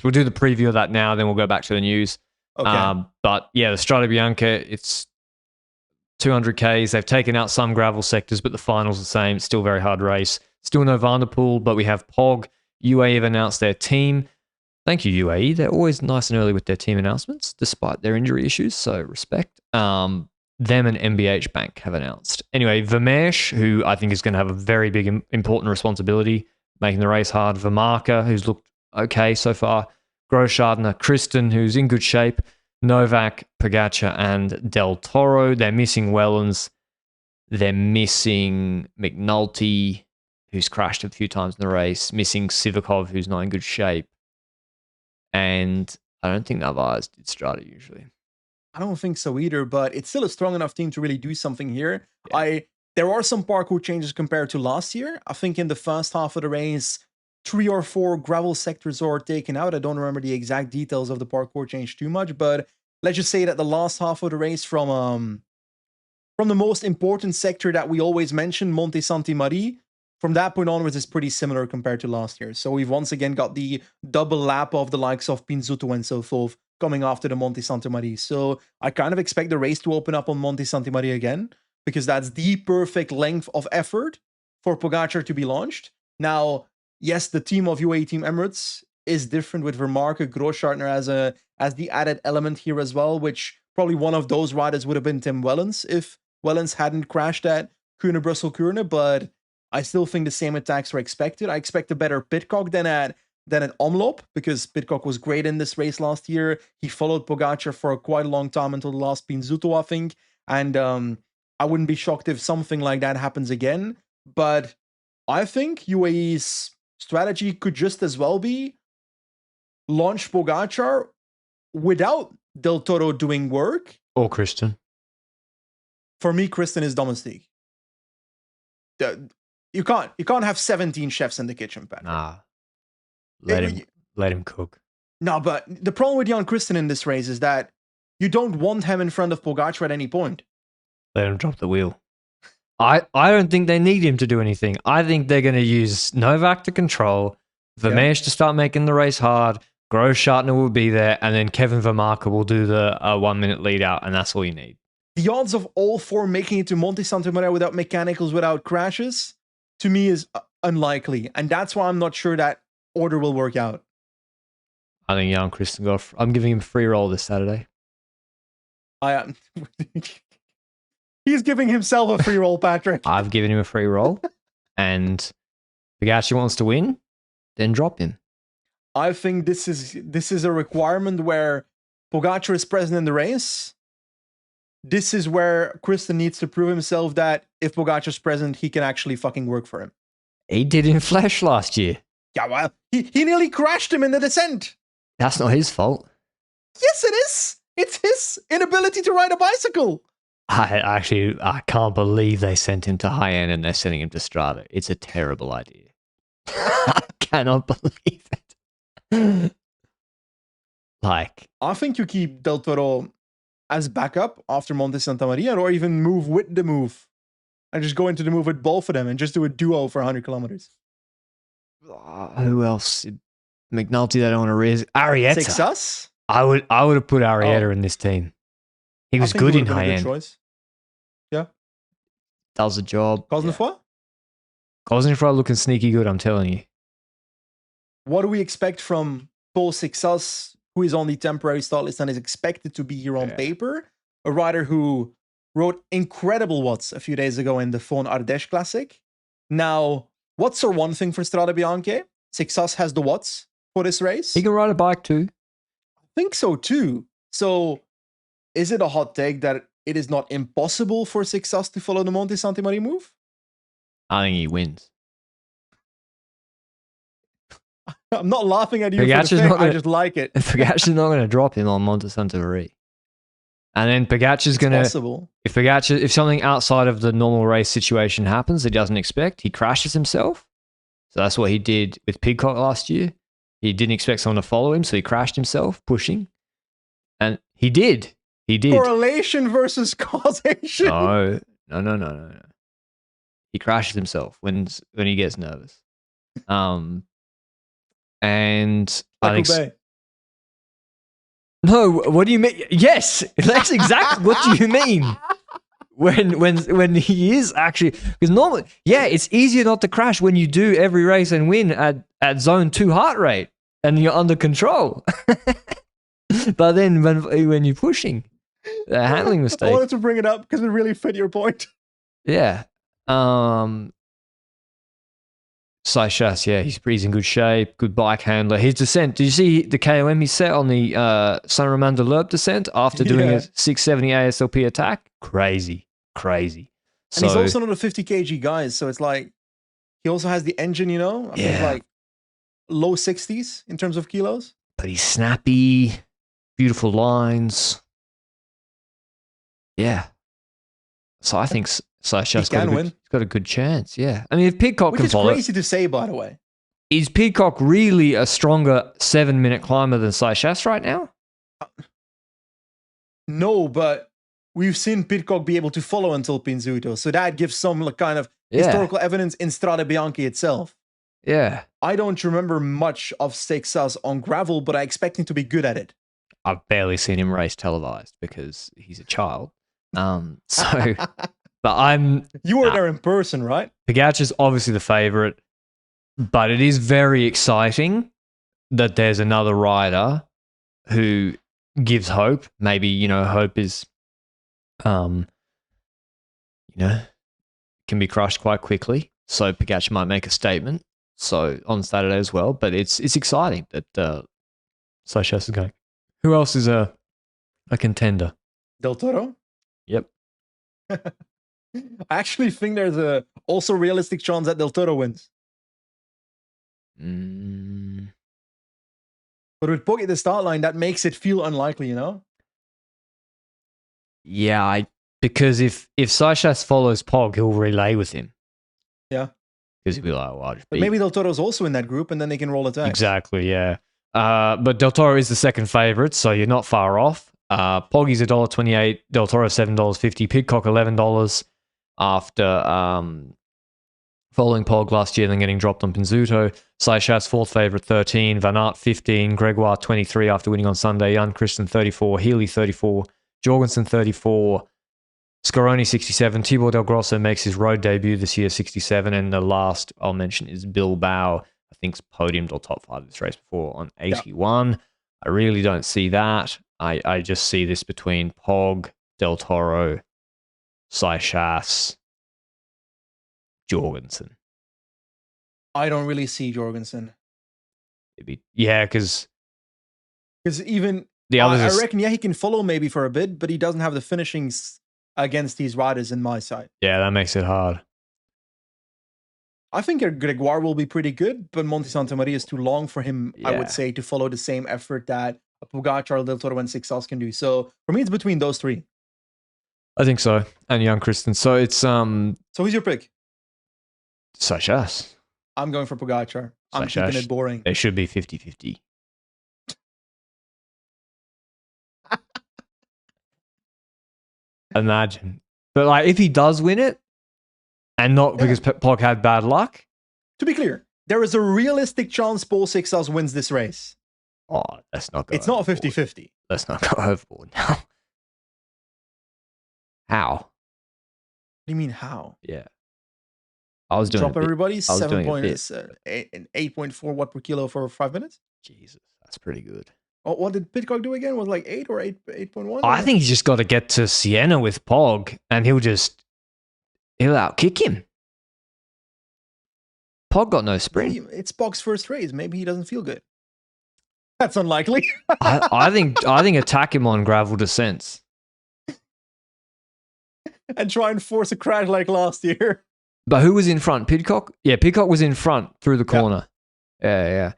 We'll do the preview of that now, then we'll go back to the news. Okay. But yeah, the Strade Bianche, it's 200Ks. They've taken out some gravel sectors, but the final's the same. It's still a very hard race. Still no Van der Poel, but we have Pog. UAE have announced their team. Thank you, UAE. They're always nice and early with their team announcements, despite their injury issues, so respect. Them and MBH Bank have announced. Anyway, Vermeersch, who I think is going to have a very big, important responsibility, making the race hard. Vermarker, who's looked okay so far. Großschartner, Kristen, who's in good shape. Novak, Pogačar, and Del Toro. They're missing Wellens. They're missing McNulty, who's crashed a few times in the race. Missing Sivakov, who's not in good shape. And I don't think Narvaez did Strade usually. I don't think so either, but it's still a strong enough team to really do something here. Yeah. There are some parkour changes compared to last year. I think in the first half of the race, 3 or 4 gravel sectors are taken out. I don't remember the exact details of the parkour change too much, but let's just say that the last half of the race from the most important sector that we always mention, Monte Santi Mari, from that point onwards is pretty similar compared to last year. So we've once again got the double lap of the likes of Pinzuto and so forth coming after the Monte Santi Mari. So I kind of expect the race to open up on Monte Santi Mari again, because that's the perfect length of effort for Pogačar to be launched. Now, yes, the team of UAE Team Emirates is different with Vermarke, Großschartner as the added element here as well, which probably one of those riders would have been Tim Wellens if Wellens hadn't crashed at Kuurne-Brussel-Kuurne, but I still think the same attacks were expected. I expect a better Pidcock than at Omloop, because Pidcock was great in this race last year. He followed Pogačar for quite a long time until the last Pinzuto, I think. And I wouldn't be shocked if something like that happens again. But I think UAE's strategy could just as well be launch Pogačar without Del Toro doing work. Or Kristen. For me, Kristen is domestique. You can't have 17 chefs in the kitchen, Patrick. Nah. Let him cook. No, but the problem with Jan Kristen in this race is that you don't want him in front of Pogačar at any point. Let him drop the wheel. I don't think they need him to do anything. I think they're going to use Novak to control, Vermeersch to start making the race hard, Großschartner will be there, and then Kevin Vermarke will do the 1 minute lead out, and that's all you need. The odds of all 4 making it to Monte Santo Maria without mechanicals, without crashes, to me is unlikely. And that's why I'm not sure that order will work out. I think Jan Kristen I'm giving him a free roll this Saturday. I am. He's giving himself a free roll, Patrick. I've given him a free roll. And Pogačar wants to win, then drop him. I think this is a requirement where Pogačar is present in the race. This is where Kristen needs to prove himself that if Pogačar's present, he can actually fucking work for him. He did in Flash last year. Yeah, well, he nearly crashed him in the descent. That's not his fault. Yes, it is. It's his inability to ride a bicycle. I can't believe they sent him to high-end and they're sending him to Strade. It's a terrible idea. I cannot believe it. Like, I think you keep Del Toro as backup after Monte Santa Maria, or even move with the move and just go into the move with both of them and just do a duo for 100 kilometers. Who else? McNulty, they don't want to raise. Arrieta. Seixas? I would have put Arrieta in this team. He was good in high end. Choice. Yeah. Does the job. Cosnefroy? Cosnefroy looking sneaky good, I'm telling you. What do we expect from Paul Seixas, who is on the temporary start list and is expected to be here on paper? A rider who rode incredible watts a few days ago in the Fon Ardèche Classic. Now, watts are one thing for Strade Bianche. Seixas has the watts for this race. He can ride a bike too. I think so too. So, is it a hot take that it is not impossible for Seixas to follow the Monte Santa Maria move? I think he wins. I'm not laughing at you for the thing, I just like it. Pogačar's not going to drop him on Monte Santa Maria. And then Pogačar's going to... If something outside of the normal race situation happens that he doesn't expect, he crashes himself. So that's what he did with Pidcock last year. He didn't expect someone to follow him, so he crashed himself, pushing. And he did. He did. Correlation versus causation. No. He crashes himself when he gets nervous. And I think... No, what do you mean? Yes, that's exactly what do you mean. When he is actually, because normally, yeah, it's easier not to crash when you do every race and win at zone 2 heart rate and you're under control. But then when you're pushing, the handling mistake. I wanted to bring it up because it really fit your point. Yeah. Seixas, yeah, he's in good shape, good bike handler. His descent, did you see the KOM he set on the Saint Romain de l'Herbe descent after doing a 670 ASLP attack? Crazy. And he's also not a 50 kg guy, so it's like, he also has the engine, I think like low 60s in terms of kilos. But he's snappy, beautiful lines. Yeah. So I think Seixas got a good chance, yeah. I mean, if Pidcock can follow... Which is crazy to say, by the way. Is Pidcock really a stronger 7-minute climber than Seixas right now? No, but we've seen Pidcock be able to follow until Pinzuto, so that gives some kind of historical evidence in Strade Bianche itself. Yeah. I don't remember much of Seixas on gravel, but I expect him to be good at it. I've barely seen him race televised because he's a child. But you were there in person, right? Pogačar's obviously the favorite, but it is very exciting that there's another rider who gives hope. Maybe, hope is, can be crushed quite quickly. So Pogačar might make a statement. So on Saturday as well, but it's exciting that Seixas is going. Who else is a contender? Del Toro? Yep. I actually think there's a also realistic chance that Del Toro wins. But with Pog at the start line, that makes it feel unlikely, Yeah, because if Seixas follows Pog, he'll relay with him. Yeah. Because he'll be like, well, but maybe Del Toro's also in that group, and then they can roll attacks. Exactly, yeah. But Del Toro is the second favorite, so you're not far off. Poggy's $1.28, Del Toro $7.50, Pidcock $11 after following Pog last year, then getting dropped on Pinzuto. Seixas fourth favorite 13, Van Aert 15, Gregoire 23 after winning on Sunday, Jan Christen 34, Healy 34, Jorgensen 34, Scaroni 67, Tibor Del Grosso makes his road debut this year 67, and the last I'll mention is Bilbao. I think's podiumed or top 5 this race before on 81. Yeah. I really don't see that. I just see this between Pog, Del Toro, Seixas, Jorgensen. I don't really see Jorgensen. Yeah, because even The others, I reckon, he can follow maybe for a bit, but he doesn't have the finishings against these riders in my side. Yeah, that makes it hard. I think Gregoire will be pretty good, but Monte Santa Maria is too long for him, I Yeah. would say, to follow the same effort that a Pogačar, Del Toro, and Seixas can do. So for me, it's between those three. I think so. And Young Kristen. So it's So who's your pick? Seixas. I'm going for Pogačar. I'm Seixas. keeping it boring. It should be 50-50. Imagine. But like if he does win it, and not because Pog had bad luck. To be clear, there is a realistic chance Paul Seixas wins this race. Oh, let's not go. It's not 50-50. Let's not go overboard now. How? What do you mean how? Yeah. I was doing Drop everybody 8.4 watt per kilo for 5 minutes. Jesus, that's pretty good. Oh, what did Pidcock do again? Was like 8 or 8.1? I think he's just got to get to Siena with Pog, and he'll outkick him. Pog got no sprint. It's Pog's first race. Maybe he doesn't feel good. That's unlikely. I think attack him on gravel descents and try and force a crash like last year. But who was in front? Pidcock? Yeah, Pidcock was in front through the corner. Yeah.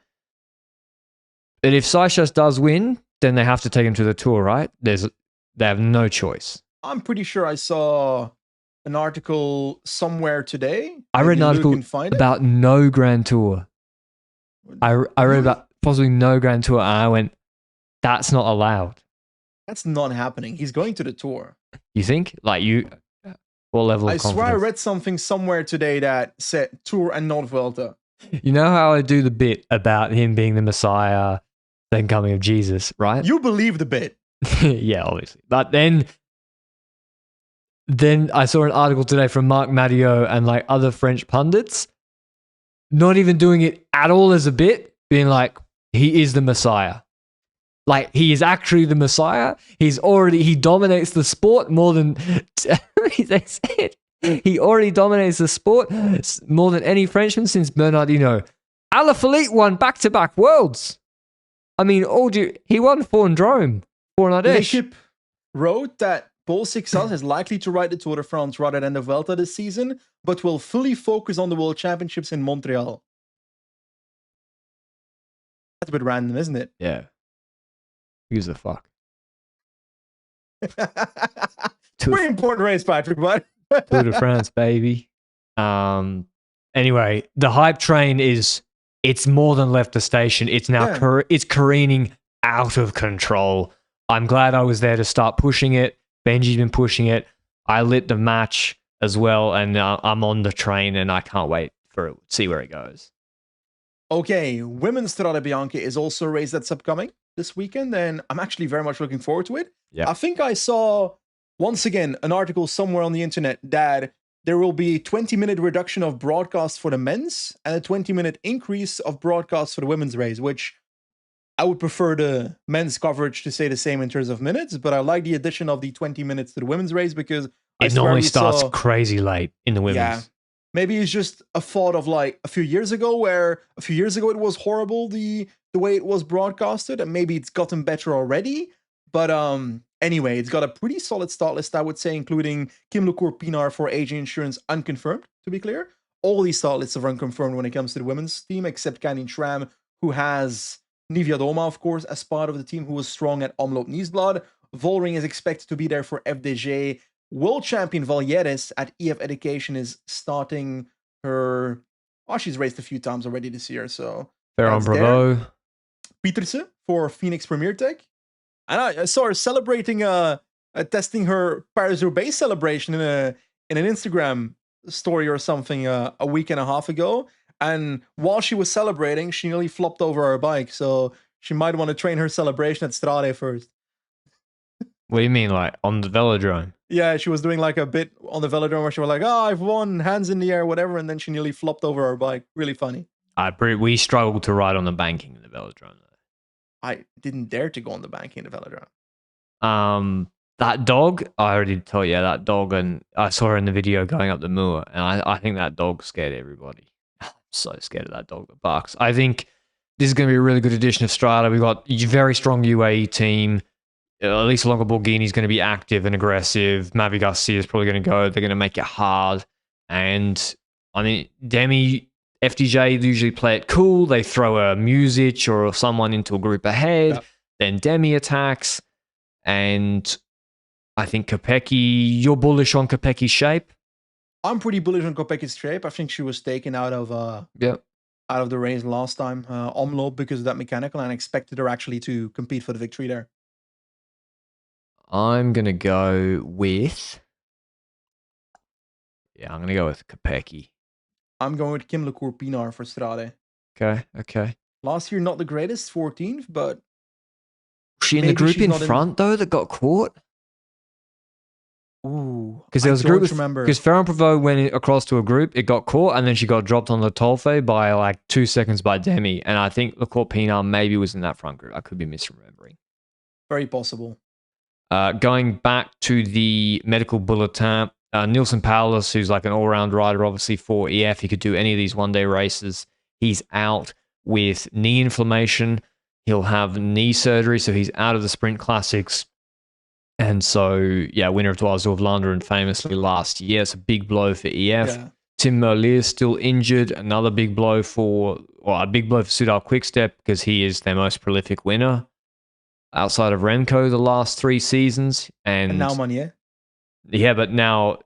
But if Seixas does win, then they have to take him to the Tour, right? They have no choice. I'm pretty sure I saw an article somewhere today. I read an article about no Grand Tour. I read about possibly no Grand Tour, and I went, that's not allowed. That's not happening. He's going to the Tour. You think? Like what level of confidence? I swear I read something somewhere today that said Tour and not Vuelta. You know how I do the bit about him being the Messiah, then coming of Jesus, right? You believe the bit. Yeah, obviously. But then I saw an article today from Marc Matteo and like other French pundits, not even doing it at all as a bit, being like, he is the Messiah. Like, he is actually the Messiah. He dominates the sport more than, they said, he already dominates the sport more than any Frenchman since Bernardino. Alaphilippe won back-to-back worlds. I mean, he won Vendôme for an Ardèche. L'équipe wrote that Paul Seixas is likely to ride the Tour de France rather than the Vuelta this season, but will fully focus on the World Championships in Montreal. That's a bit random, isn't it? Yeah. Who's the fuck? Pretty important race, Patrick, but Tour de France, baby. Anyway, the hype train it's more than left the station. It's now it's careening out of control. I'm glad I was there to start pushing it. Benji's been pushing it. I lit the match as well, and I'm on the train, and I can't wait for see where it goes. Okay, women's Strade Bianche is also a race that's upcoming this weekend, and I'm actually very much looking forward to it. Yeah. I think I saw, once again, an article somewhere on the internet that there will be a 20-minute reduction of broadcast for the men's and a 20-minute increase of broadcast for the women's race, which I would prefer the men's coverage to stay the same in terms of minutes, but I like the addition of the 20 minutes to the women's race because it normally starts crazy late in the women's. Yeah. Maybe it's just a thought of like a few years ago it was horrible the way it was broadcasted, and maybe it's gotten better already. But anyway, it's got a pretty solid start list, I would say, including Kim Lecourt-Pinard for AG Insurance unconfirmed, to be clear. All these start lists are unconfirmed when it comes to the women's team, except Kanin Schramm, who has Nivea Doma, of course, as part of the team, who was strong at Omloop Nieuwsblad. Vollering is expected to be there for FDJ. World champion Valieres at EF Education is starting her... Oh, she's raced a few times already this year, so... Ferran Bravo. Pieterse for Phoenix Premier Tech. And I saw her celebrating, testing her Paris-Roubaix celebration in an Instagram story or something a week and a half ago. And while she was celebrating, she nearly flopped over her bike. So she might want to train her celebration at Strade first. What do you mean, like on the velodrome? Yeah, she was doing like a bit on the velodrome where she was like, "Oh, I've won, hands in the air, whatever," and then she nearly flopped over her bike. Really funny. We struggled to ride on the banking in the velodrome, though. I didn't dare to go on the banking in the velodrome. That dog, I already told you, that dog, and I saw her in the video going up the moor, and I think that dog scared everybody. I'm so scared of that dog that barks. I think this is going to be a really good addition of Strade. We've got a very strong UAE team. At least Longo Borghini is going to be active and aggressive. Mavi Garcia is probably going to go. They're going to make it hard. And I mean, Demi, FDJ usually play it cool. They throw a Music or someone into a group ahead. Yep. Then Demi attacks. And I think Kopecky, you're bullish on Kopecky's shape? I'm pretty bullish on Kopecky's shape. I think she was taken out of out of the race last time, Omloop, because of that mechanical, and I expected her actually to compete for the victory there. I'm going to go with... Yeah, I'm going to go with Kopecky. I'm going with Kim LeCour-Pinard for Strade. Okay. Last year, not the greatest, 14th, but... Was she in the group in front, though, that got caught? Ooh, because there was a group because Ferrand Prevot went across to a group, it got caught, and then she got dropped on the Tolfe by like 2 seconds by Demi, and I think LeCour-Pinard maybe was in that front group. I could be misremembering. Very possible. Going back to the medical bulletin, Nielsen Paulus, who's like an all-round rider, obviously for EF, he could do any of these one-day races. He's out with knee inflammation. He'll have knee surgery, so he's out of the sprint classics. And so, yeah, winner of Tours of Lanterne famously last year. It's a big blow for EF. Yeah. Tim Merlier still injured. Another big blow for Soudal Quickstep because he is their most prolific winner outside of Remco the last 3 seasons. And now Manier. Yeah, but now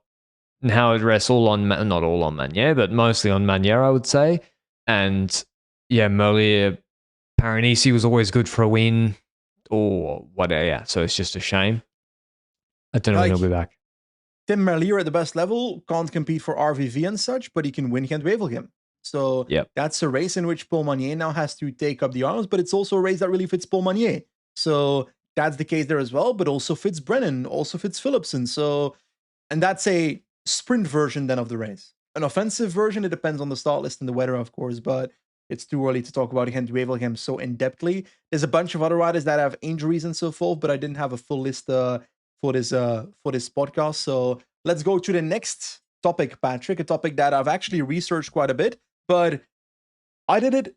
it rests all on, not all on Manier, but mostly on Manier, I would say. And yeah, Merlier, Paranisi was always good for a win or whatever. Yeah, so it's just a shame. I don't know when he'll be back. Tim Merlier at the best level can't compete for RVV and such, but he can win Gent-Wevelgem. So that's a race in which Paul Manier now has to take up the arms, but it's also a race that really fits Paul Manier. So that's the case there as well, but also fits Brennan, also fits Philipsen. So, and that's a sprint version then of the race. An offensive version, it depends on the start list and the weather, of course, but it's too early to talk about Gent-Wevelgem so in-depthly. There's a bunch of other riders that have injuries and so forth, but I didn't have a full list for this podcast. So let's go to the next topic, Patrick, a topic that I've actually researched quite a bit, but I did it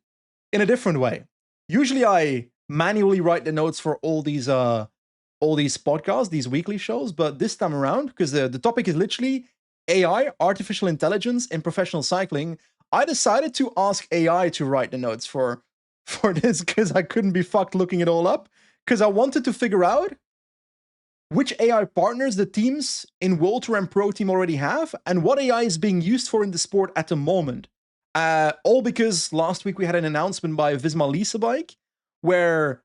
in a different way. Usually I manually write the notes for all these podcasts, these weekly shows, but this time around, because the topic is literally AI, artificial intelligence in professional cycling, I decided to ask AI to write the notes for this because I couldn't be fucked looking it all up, because I wanted to figure out which AI partners the teams in World Tour and Pro Team already have, and what AI is being used for in the sport at the moment. All because last week we had an announcement by Visma Lease Bike, where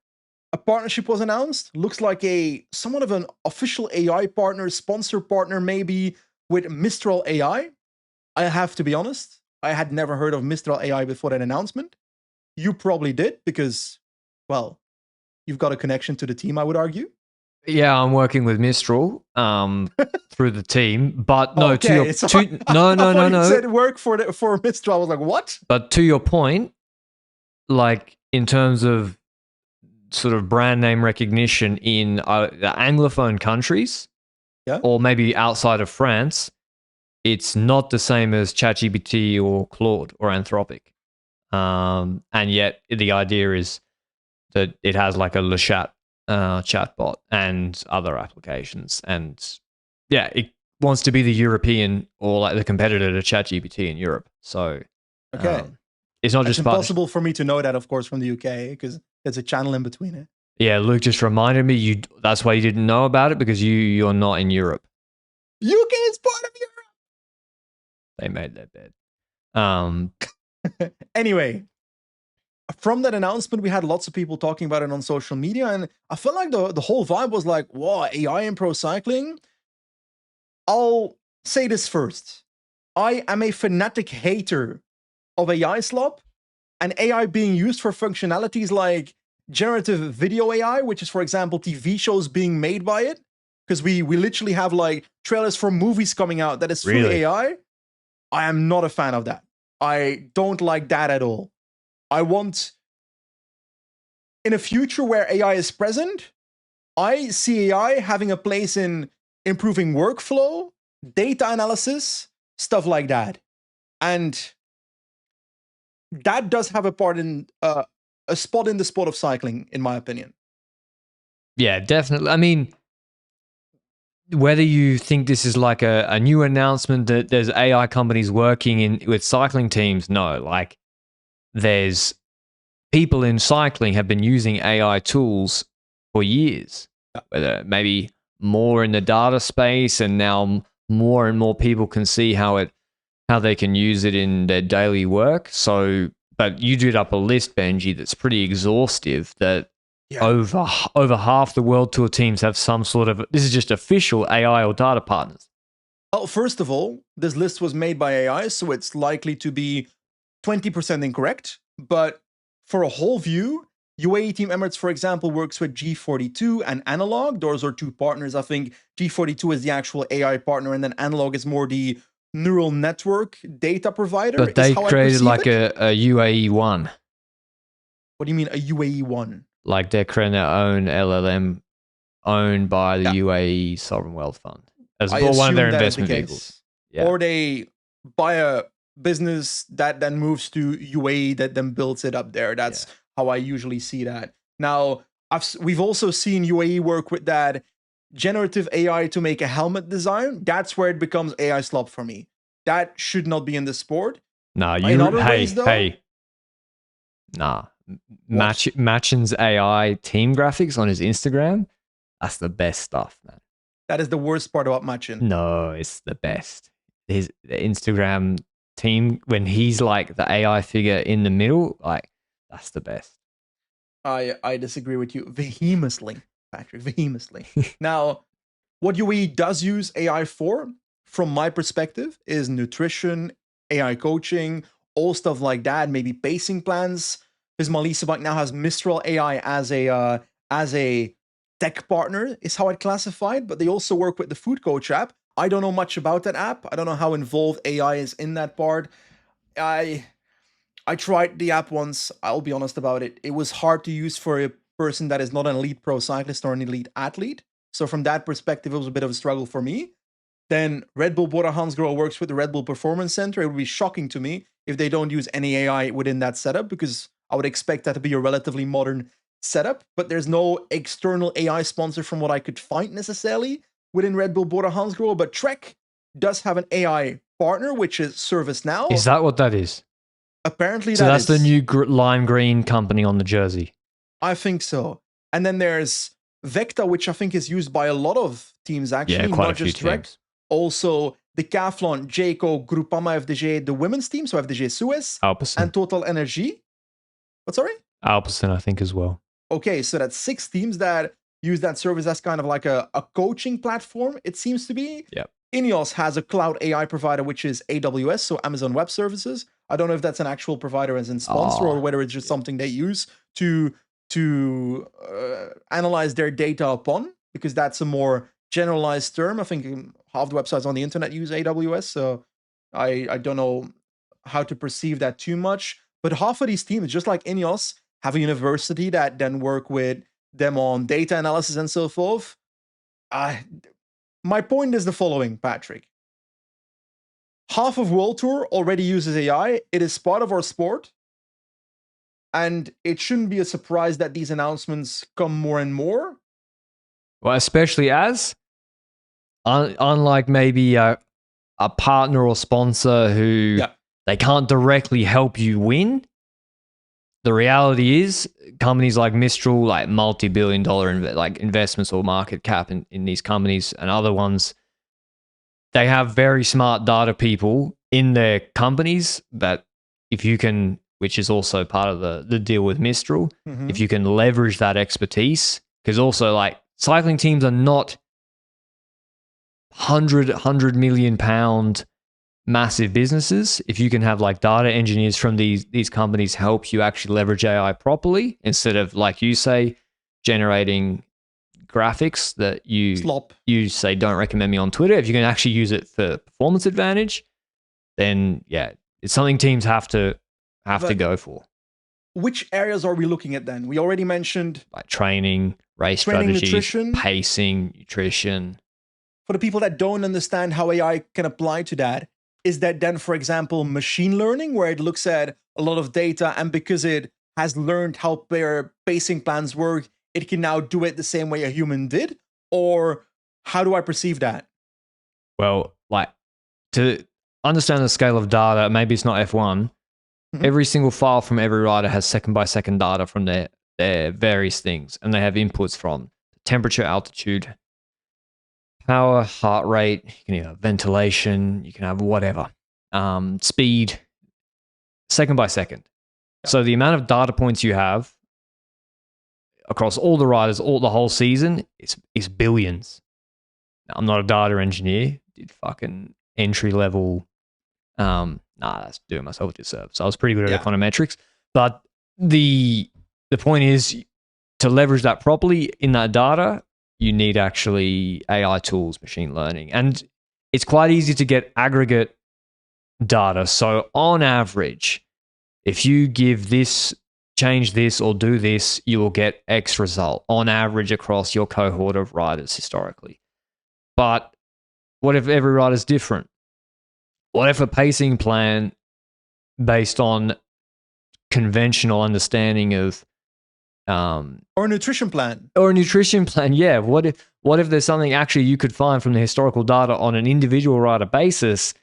a partnership was announced. Looks like somewhat of an official AI partner, sponsor partner maybe, with Mistral AI. I have to be honest, I had never heard of Mistral AI before that announcement. You probably did, because, well, you've got a connection to the team, I would argue. Yeah, I'm working with Mistral through the team, but no. Okay, no. You said work for Mistral. I was like, what? But to your point, like in terms of sort of brand name recognition in the Anglophone countries, or maybe outside of France, it's not the same as ChatGPT or Claude or Anthropic, and yet the idea is that it has like a Le Chat chatbot and other applications, and yeah, it wants to be the European or like the competitor to ChatGPT in Europe. So it's not just impossible for me to know that, of course, from the UK, because there's a channel in between it. Yeah, Luke just reminded me that's why you didn't know about it, because you're not in Europe. UK is part of Europe. They made that bed. Anyway, from that announcement, we had lots of people talking about it on social media, and I felt like the whole vibe was like, wow, AI in pro cycling. I'll say this first. I am a fanatic hater of AI slop, and AI being used for functionalities like generative video AI, which is, for example, TV shows being made by it, because we literally have like trailers for movies coming out that is through AI. I am not a fan of that. I don't like that at all. I want, in a future where AI is present, I see AI having a place in improving workflow, data analysis, stuff like that. And that does have a part in a spot in the sport of cycling, in my opinion. Yeah, definitely. I mean, whether you think this is like a new announcement that there's AI companies working with cycling teams, no. Like, there's people in cycling have been using AI tools for years. Whether maybe more in the data space, and now more and more people can see how they can use it in their daily work. So, but you did up a list, Benji, that's pretty exhaustive. That over half the World Tour teams have some sort of, this is just official AI or data partners. Well, first of all, this list was made by AI, so it's likely to be 20% incorrect. But for a whole view, UAE Team Emirates, for example, works with G42 and Analog. Those are two partners. I think G42 is the actual AI partner, and then Analog is more the neural network data provider. But they created like a UAE one. What do you mean a UAE one? Like they're creating their own LLM owned by the UAE Sovereign Wealth Fund as one of their investment vehicles. Yeah. Or they buy a business that then moves to UAE that then builds it up there. That's how I usually see that. Now, we've also seen UAE work with that generative AI to make a helmet design. That's where it becomes AI slop for me. That should not be in the sport. Nah, nah. Machin's AI team graphics on his Instagram, that's the best stuff, man. That is the worst part about Machin. No, it's the best. The Instagram team, when he's like the AI figure in the middle, like, that's the best. I disagree with you vehemently, Patrick, vehemently. Now, what UAE does use AI for, from my perspective, is nutrition, AI coaching, all stuff like that, maybe pacing plans. Because Malisa Bank now has Mistral AI as a tech partner, is how I'd classify it, but they also work with the Food Coach app. I don't know much about that app. I don't know how involved AI is in that part. I tried the app once. I'll be honest about it. It was hard to use for a person that is not an elite pro cyclist or an elite athlete. So from that perspective, it was a bit of a struggle for me. Then Red Bull Bora Hansgrohe works with the Red Bull Performance Center. It would be shocking to me if they don't use any AI within that setup, because I would expect that to be a relatively modern setup, but there's no external AI sponsor from what I could find necessarily within Red Bull Bora Hansgrohe. But Trek does have an AI partner, which is ServiceNow. Is that what that is? Apparently, so that's the new lime green company on the jersey. I think so. And then there's Vecta, which I think is used by a lot of teams, actually, quite not just Trek. Also, Decathlon, Jayco, Groupama FDJ, the women's team, so FDJ Suez, Alpecin. and Total Energy. What, sorry? Alpecin, I think, as well. Okay, so that's 6 teams that use that service as kind of like a coaching platform, it seems to be. Yep. Ineos has a cloud AI provider, which is AWS, so Amazon Web Services. I don't know if that's an actual provider as in sponsor or whether it's just something they use to analyze their data upon, because that's a more generalized term. I think half the websites on the internet use AWS, so I don't know how to perceive that too much. But half of these teams, just like Ineos, have a university that then work with them on data analysis and so forth. My point is the following, Patrick. Half of World Tour already uses AI. It is part of our sport. And it shouldn't be a surprise that these announcements come more and more. Well, especially as, unlike maybe a partner or sponsor who they can't directly help you win. The reality is, companies like Mistral, like multi-billion-dollar investments or market cap in these companies and other ones, they have very smart data people in their companies that if you can, which is also part of the deal with Mistral, if you can leverage that expertise, because also like cycling teams are not 100 million pound massive businesses. If you can have like data engineers from these companies help you actually leverage AI properly, instead of, like you say, generating graphics that you say don't recommend me on Twitter. If you can actually use it for performance advantage, then it's something teams have to go for. Which areas are we looking at then? We already mentioned like training strategies, nutrition, pacing, nutrition. For the people that don't understand how AI can apply to that, is that then, for example, machine learning, where it looks at a lot of data, and because it has learned how their pacing plans work, it can now do it the same way a human did? Or how do I perceive that? Well, like, to understand the scale of data, maybe it's not F1. Every single file from every rider has second-by-second data from their various things, and they have inputs from temperature, altitude, power, heart rate. You can have ventilation. You can have whatever, speed, second by second. So the amount of data points you have across all the riders, the whole season, is billions. Now, I'm not a data engineer. Did fucking entry level. That's doing myself a disservice. So I was pretty good at econometrics, but the point is, to leverage that properly in that data, you need actually AI tools, machine learning, and it's quite easy to get aggregate data. So on average, if you give this, change this, or do this, you will get X result on average across your cohort of riders historically. But what if every rider is different? What if a pacing plan based on conventional understanding of or a nutrition plan? Or a nutrition plan, yeah. What if there's something actually you could find from the historical data on an individual rider basis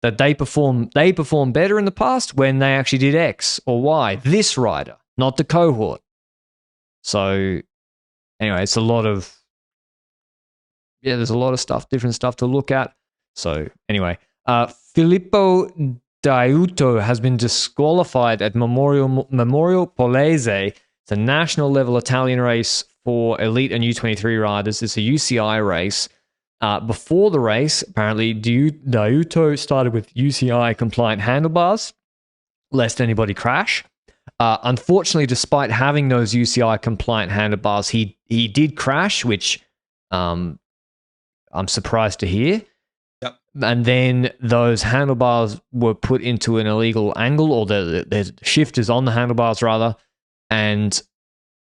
that they perform better in the past when they actually did X or Y, this rider, not the cohort. So anyway, it's a lot of there's a lot of stuff, different stuff to look at. So anyway, Filippo D'Aiuto has been disqualified at Memorial Polese. It's a national level Italian race for elite and U23 riders. It's a UCI race. Before the race, apparently, D'Aiuto started with UCI compliant handlebars, lest anybody crash. Unfortunately, despite having those UCI compliant handlebars, he did crash, which I'm surprised to hear. Yep. And then those handlebars were put into an illegal angle, or the shifters on the handlebars rather. And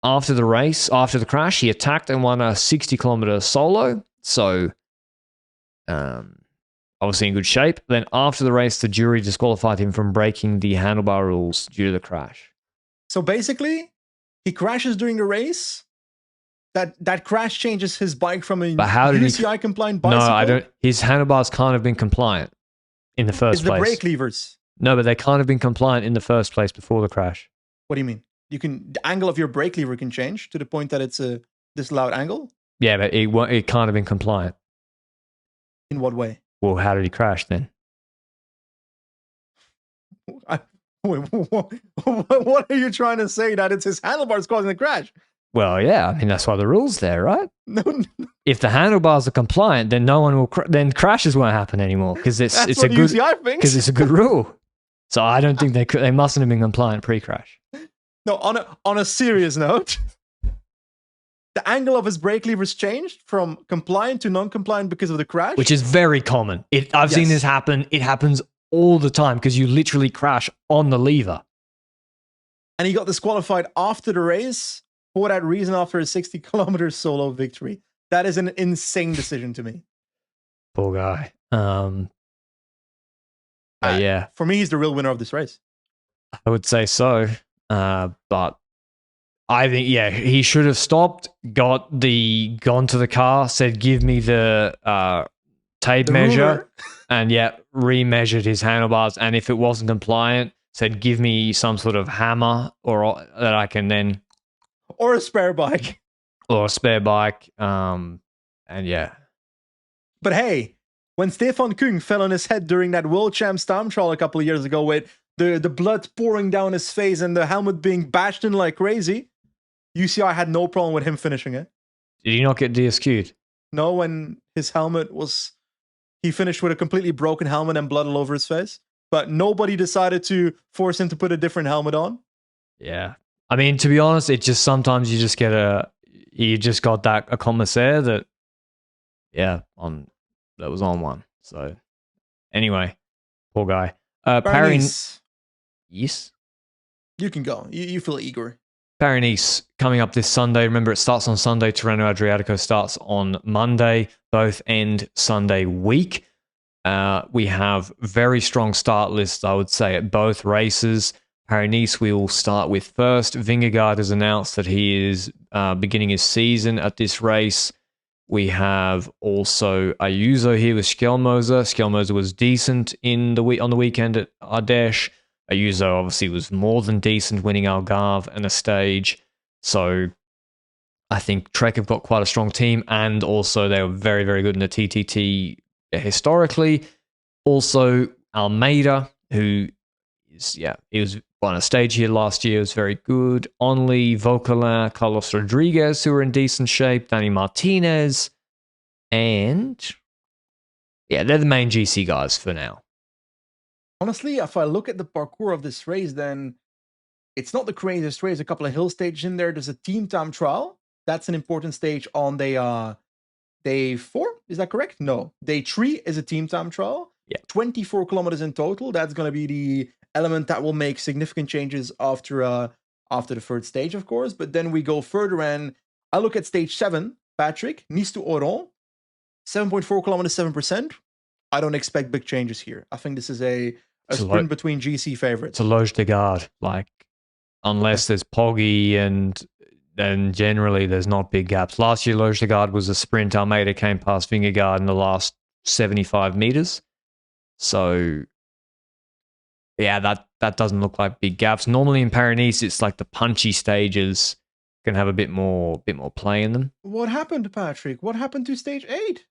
after the race, after the crash, he attacked and won a 60-kilometer solo. So, obviously in good shape. Then after the race, the jury disqualified him from breaking the handlebar rules due to the crash. So basically, he crashes during the race. That crash changes his bike from a UCI compliant bicycle. No, I don't. His handlebars can't have been compliant in the first place. It's the brake levers. No, but they can't have been compliant in the first place before the crash. What do you mean? The angle of your brake lever can change to the point that it's a disallowed angle? Yeah, but it can't have been compliant. In what way? Well, how did he crash then? What are you trying to say? That it's his handlebars causing the crash? Well, yeah, I mean, that's why the rule's there, right? No. If the handlebars are compliant, then no one will. Then crashes won't happen anymore because it's a good UCI thinks. Because it's a good rule. So I don't think they mustn't have been compliant pre-crash. No, on a serious note, the angle of his brake levers changed from compliant to non-compliant because of the crash, which is very common. I've seen this happen. It happens all the time because you literally crash on the lever. And he got disqualified after the race for that reason after a 60-kilometer solo victory. That is an insane decision to me. Poor guy. Yeah. For me, he's the real winner of this race. I would say so. But I think, he should have stopped, gone to the car, said, give me the tape measure, and remeasured his handlebars. And if it wasn't compliant, said, give me some sort of hammer or that I can then... Or a spare bike. Or a spare bike. And yeah. But hey, when Stefan Kung fell on his head during that World Champs time trial a couple of years ago with the blood pouring down his face and the helmet being bashed in like crazy, UCI had no problem with him finishing it. Did he not get DSQ'd? No, when his helmet was... He finished with a completely broken helmet and blood all over his face. But nobody decided to force him to put a different helmet on. Yeah. I mean, to be honest, it just sometimes you just get a commissaire that, that was on one. So anyway, poor guy. Paris. Yes? You can go. You feel eager. Paris coming up this Sunday. Remember, it starts on Sunday. Tirreno-Adriatico starts on Monday. Both end Sunday week. We have very strong start lists, I would say, at both races. Paris-Nice, we will start with first. Vingegaard has announced that he is beginning his season at this race. We have also Ayuso here with Skelmoser. Skelmoser was decent on the weekend at Ardèche. Ayuso obviously was more than decent, winning Algarve and a stage. So I think Trek have got quite a strong team, and also they were very, very good in the TTT historically. Also, Almeida, who is, he was on a stage here last year, was very good. Only, Vauquelin, Carlos Rodriguez, who are in decent shape, Danny Martinez, and they're the main GC guys for now. Honestly, if I look at the parcours of this race, then it's not the craziest race. A couple of hill stages in there. There's a team time trial. That's an important stage on day 4. Is that correct? No. Day 3 is a team time trial. Yeah. 24 kilometers in total. That's going to be the element that will make significant changes after the third stage, of course. But then we go further, and I look at stage 7, Patrick, Nice to Oran, 7.4 kilometers, 7%. I don't expect big changes here. I think this is a sprint between GC favorites. It's a Loge de Garde, unless there's Poggy, and then generally there's not big gaps. Last year, Loge de Garde was a sprint. Almeida came past Vingegaard in the last 75 meters. So, that doesn't look like big gaps. Normally in Paris-Nice, it's like the punchy stages can have a bit more play in them. What happened, Patrick? What happened to stage 8?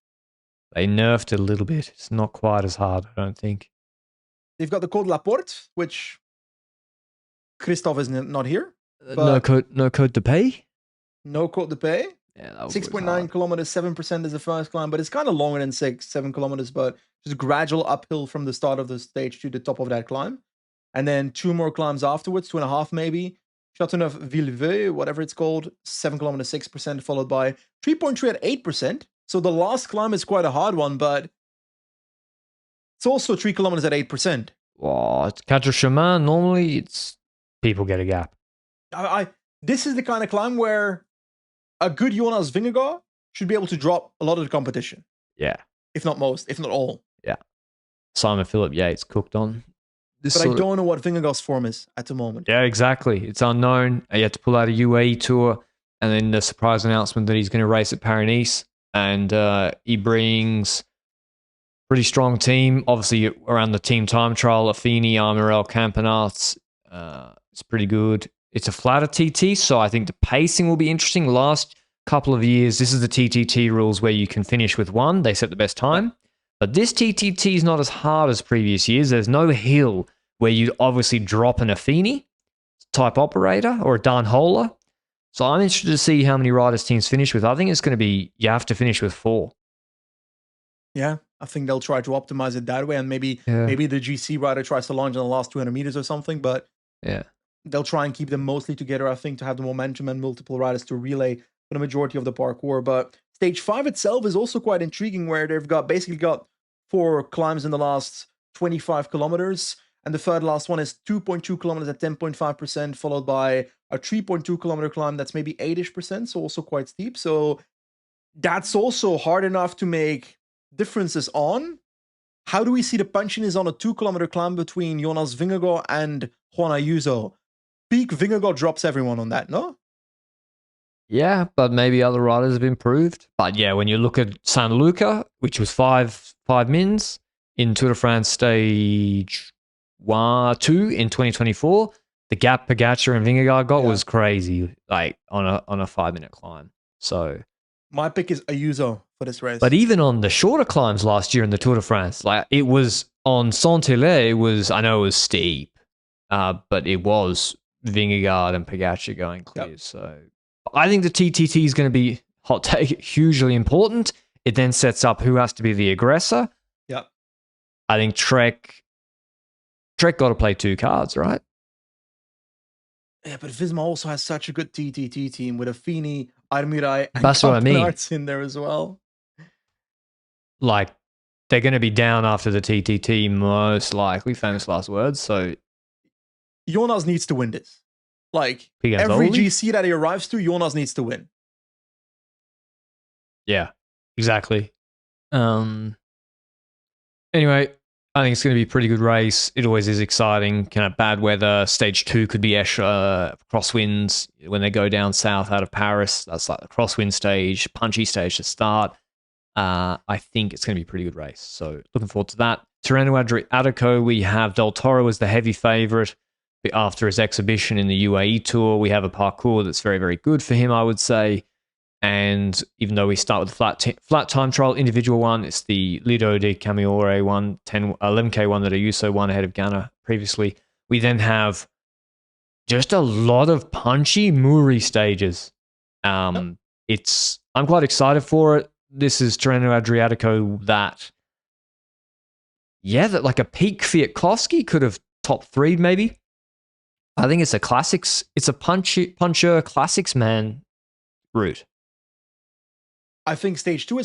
They nerfed it a little bit. It's not quite as hard, I don't think. They've got the Code La Porte, which Christophe is not here. No code to pay? No code to pay. Yeah, 6.9 kilometers, 7% is the first climb, but it's kind of longer than 7 kilometers, but just gradual uphill from the start of the stage to the top of that climb. And then 2 more climbs afterwards, 2.5 maybe. Châteauneuf-Villeveux, whatever it's called, 7 kilometers, 6%, followed by 3.3 at 8%. So the last climb is quite a hard one, but it's also 3 kilometers at 8%. Well, it's Quatre Chemin. Normally, it's people get a gap. This is the kind of climb where a good Jonas Vingegaard should be able to drop a lot of the competition. Yeah. If not most, if not all. Yeah. Simon Philip Yates cooked on. But I don't know what Vingegaard's form is at the moment. Yeah, exactly. It's unknown. He had to pull out a UAE tour, and then the surprise announcement that he's going to race at Paris-Nice. And he brings pretty strong team. Obviously, around the team time trial, Affini, Armorel, Campenaerts. It's pretty good. It's a flatter TT, so I think the pacing will be interesting. Last couple of years, this is the TTT rules where you can finish with 1. They set the best time. But this TTT is not as hard as previous years. There's no hill where you obviously drop an Affini type operator or a Dan Holer. So I'm interested to see how many riders teams finish with. I think it's going to be, you have to finish with 4. Yeah, I think they'll try to optimize it that way. And maybe the GC rider tries to launch on the last 200 meters or something. But they'll try and keep them mostly together, I think, to have the momentum and multiple riders to relay for the majority of the parcours. But stage 5 itself is also quite intriguing, where they've basically got 4 climbs in the last 25 kilometers. And the third last one is 2.2 kilometers at 10.5%, followed by a 3.2 kilometer climb that's maybe 8-ish%, so also quite steep. So that's also hard enough to make differences on. How do we see the punchiness on a 2 kilometer climb between Jonas Vingegaard and Juan Ayuso? Peak Vingegaard drops everyone on that, no? Yeah, but maybe other riders have improved. But yeah, when you look at San Luca, which was 5 mins in Tour de France stage 2 in 2024, the gap Pogačar and Vingegaard got was crazy, like on a 5-minute climb. So my pick is Ayuso for this race. But even on the shorter climbs last year in the Tour de France, like it was on Saint-Hilaire, I know it was steep, but it was Vingegaard and Pogačar going clear. Yep. So I think the TTT is going to be, hot take, hugely important. It then sets up who has to be the aggressor. Yep. I think Trek got to play 2 cards, right? Yeah, but Visma also has such a good TTT team with Affini, Armirai, and That's what I mean. In there as well. Like, they're going to be down after the TTT, most likely. Famous last words. So Jonas needs to win this. Like, every GC that he arrives to, Jonas needs to win. Yeah, exactly. Anyway, I think it's going to be a pretty good race. It always is exciting. Kind of bad weather. Stage 2 could be crosswinds when they go down south out of Paris. That's like the crosswind stage, punchy stage to start. I think it's going to be a pretty good race. So looking forward to that. Tirreno-Adriatico, we have Del Toro as the heavy favourite. After his exhibition in the UAE Tour, we have a parcours that's very, very good for him, I would say. And even though we start with the flat time trial individual one, it's the Lido di Camaiore one, 11K one that Ayuso won ahead of Ghana previously. We then have just a lot of punchy Muri stages. I'm quite excited for it. This is Tirreno-Adriatico that like a peak Kwiatkowski could have top 3'd maybe. I think it's a classics. It's a puncher classics man route. I think stage 2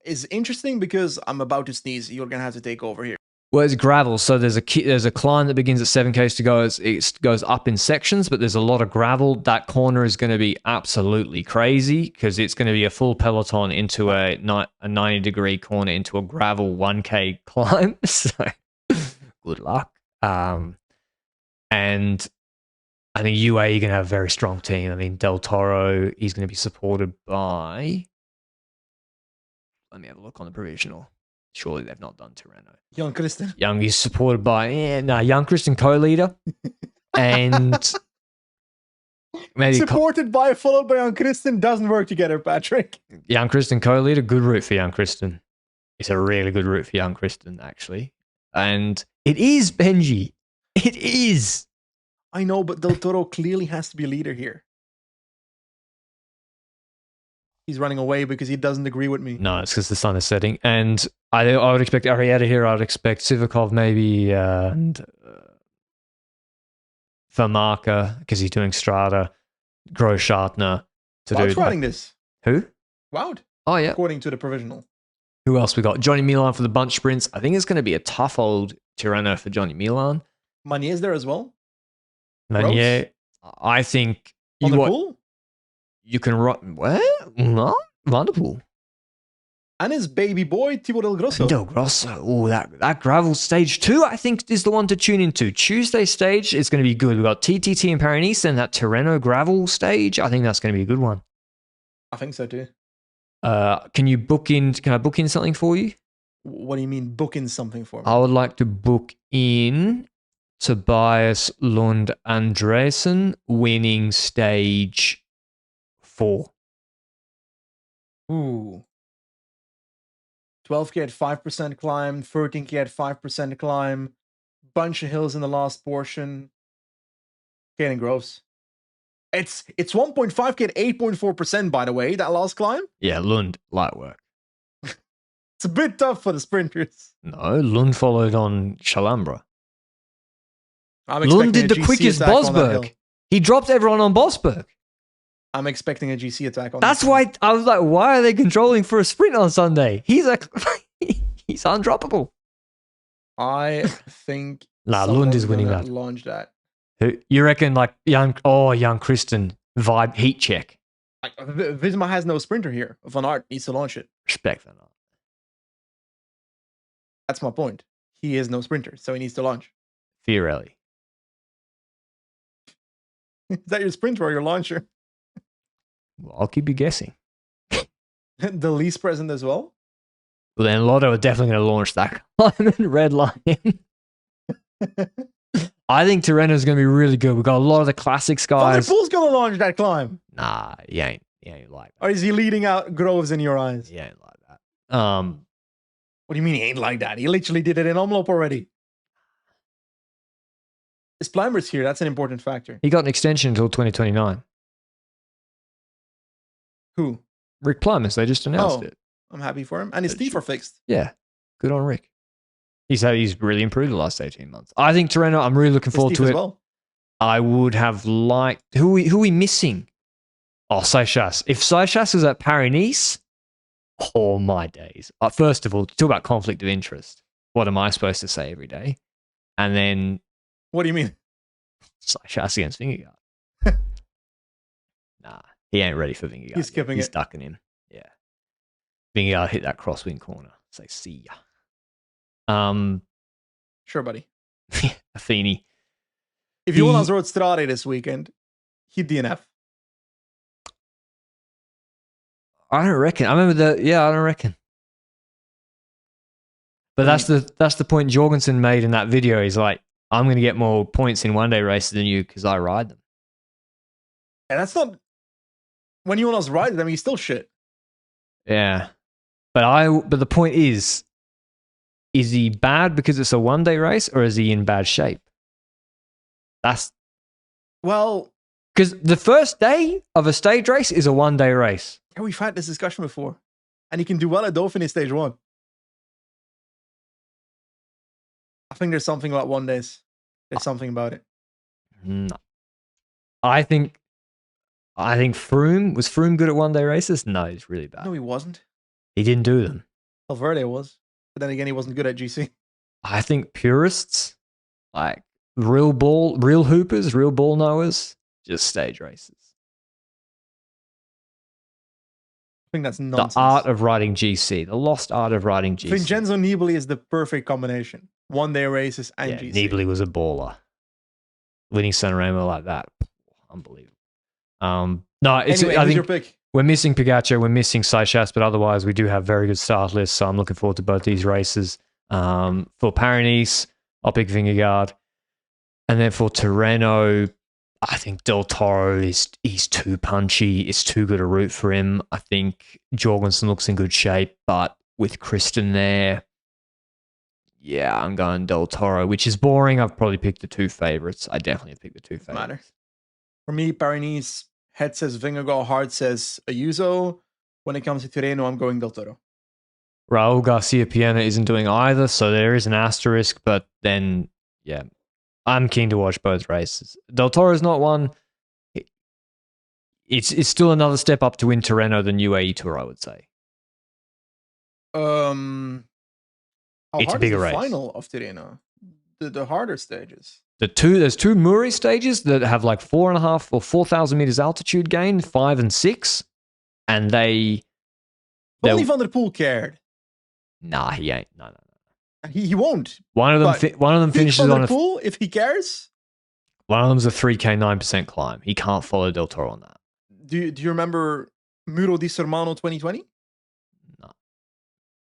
is interesting because I'm about to sneeze. You're gonna have to take over here. Well, it's gravel, so there's a climb that begins at 7Ks to go. It goes up in sections, but there's a lot of gravel. That corner is going to be absolutely crazy because it's going to be a full peloton into a 90-degree corner into a gravel 1K climb. So good luck. And I think UAE are going to have a very strong team. I mean, Del Toro, he's going to be supported by... Let me have a look on the provisional. Surely they've not done Tirreno. Young Kristen. He's supported by... Young Kristen co-leader. And... maybe supported by, followed by Young Kristen doesn't work together, Patrick. Young Kristen co-leader, good route for Young Kristen. It's a really good route for Young Kristen, actually. And it is Benji. It is. I know, but Del Toro clearly has to be a leader here. He's running away because he doesn't agree with me. No, it's because the sun is setting. And I would expect Arietta here. I would expect Sivakov maybe and Vermarka because he's doing Strada, Groschartner to do. Wout's riding this. Who? Wout. Oh, yeah. According to the provisional. Who else we got? Johnny Milan for the bunch sprints. I think it's going to be a tough old Tirreno for Johnny Milan. Manier's there as well. Manier, I think you can run. Well, no, wonderful. And his baby boy, Thibaut Del Grosso. Del Grosso. Oh, that gravel stage 2, I think, is the one to tune into. Tuesday stage is going to be good. We've got TTT in Paris and that Tirreno gravel stage. I think that's going to be a good one. I think so too. Can I book in something for you? What do you mean book in something for me? I would like to book in Tobias Lund Andresen winning stage 4. Ooh. 12K at 5% climb, 13K at 5% climb, bunch of hills in the last portion. Getting gross. It's 1.5K at 8.4%, by the way, that last climb. Yeah, Lund, light work. It's a bit tough for the sprinters. No, Lund followed on Chalambra. Lund did the quickest Bosberg. He dropped everyone on Bosberg. I'm expecting a GC attack on That's why I was like, why are they controlling for a sprint on Sunday? He's undroppable. I think Lund is winning that. Launch that. You reckon like young Kristen vibe heat check? Visma has no sprinter here. Van Aert needs to launch it. Respect Van Aert. That's my point. He is no sprinter, so he needs to launch. Fiorelli. Is that your sprinter or your launcher? Well, I'll keep you guessing. The least present as well? Well, then Lotto are definitely going to launch that Red Lion. I think Tirreno's going to be really good. We've got a lot of the classics guys. Van der Poel's going to launch that climb. Nah, he ain't like that. Or is he leading out Groves in your eyes? He ain't like that. What do you mean he ain't like that? He literally did it in Omloop already. His Plimer's here. That's an important factor. He got an extension until 2029. Who? Rick Plymouth. They just announced it. I'm happy for him. And his teeth are fixed. Yeah. Good on Rick. He's really improved the last 18 months. I think Tirreno, I'm really looking forward to it. Well. I would have liked... Who are we missing? Oh, Seixas. If Seixas was at Paris-Nice, oh my days. First of all, talk about conflict of interest. What am I supposed to say every day? And then... What do you mean? Seixas against Vingegaard. Nah, he ain't ready for Vingegaard. He's skipping He's ducking him. Yeah. Vingegaard hit that crosswind corner. Say, see ya. Sure, buddy. Athene. If Jonas rode Strade this weekend, he'd DNF. I don't reckon. I remember I don't reckon. But that's the point Jorgensen made in that video. He's like, I'm going to get more points in one day races than you because I ride them. And that's not when Jonas rides them. He's still shit. Yeah, but the point is he bad because it's a one day race, or is he in bad shape? Because the first day of a stage race is a one day race. Yeah, we've had this discussion before, and he can do well at Dauphiné stage 1. I think there's something about one days. There's something about it. No. I think Froome was good at one day races. No, he's really bad. No, he wasn't. He didn't do them. Valverde was, but then again, he wasn't good at GC. I think purists, like real hoopers, real ball knowers, just stage races. I think that's nonsense. The art of riding GC, the lost art of riding GC. Vincenzo Nibali is the perfect combination. One day races and GC. Nibali was a baller. Winning Sanremo like that, unbelievable. No, it's. Anyway, I think your pick? We're missing Pogačar, we're missing Seixas, but otherwise we do have very good start lists. So I'm looking forward to both these races. For Paris-Nice, I'll pick Vingegaard, and then for Tirreno, I think Del Toro he's too punchy. It's too good a route for him. I think Jorgensen looks in good shape, but with Kristen there, yeah, I'm going Del Toro, which is boring. I've probably picked the two favorites. I definitely picked the two favorites. Matter. For me, Paris-Nice, head says Vingegaard, heart says Ayuso. When it comes to Tirreno, I'm going Del Toro. Raul Garcia Piana isn't doing either, so there is an asterisk, but then, yeah, I'm keen to watch both races. Del Toro's not one. It's still another step up to win Tirreno than UAE Tour, I would say. How it's hard a bigger is the race. Final of Tirreno, the harder stages. There's two Muri stages that have like 4.5 or 4,000 meters altitude gain, 5 and 6, and only Van der Poel cared. Nah, he ain't. No. He won't. One of them finishes Van on der Poel, if he cares. One of them's a 3K 9% climb. He can't follow Del Toro on that. Do you remember Muro di Sormano 2020? No,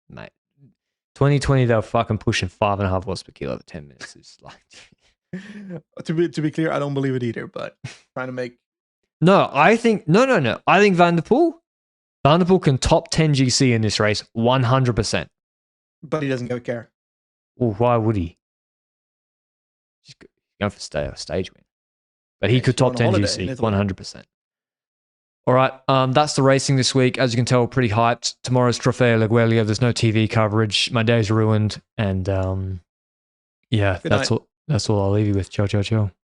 mate. 2020, they were fucking pushing 5.5 watts per kilo for 10 minutes. It's like to be clear, I don't believe it either. But trying to make no. I think Van der Poel can top 10 GC in this race 100%. But he doesn't go care. Well, why would he? Just go for stage win. But he could top 10 GC 100%. All right, that's the racing this week. As you can tell, pretty hyped. Tomorrow's Trofeo Laguelia. There's no TV coverage. My day's ruined. And yeah, that's all I'll leave you with. Ciao, ciao, ciao.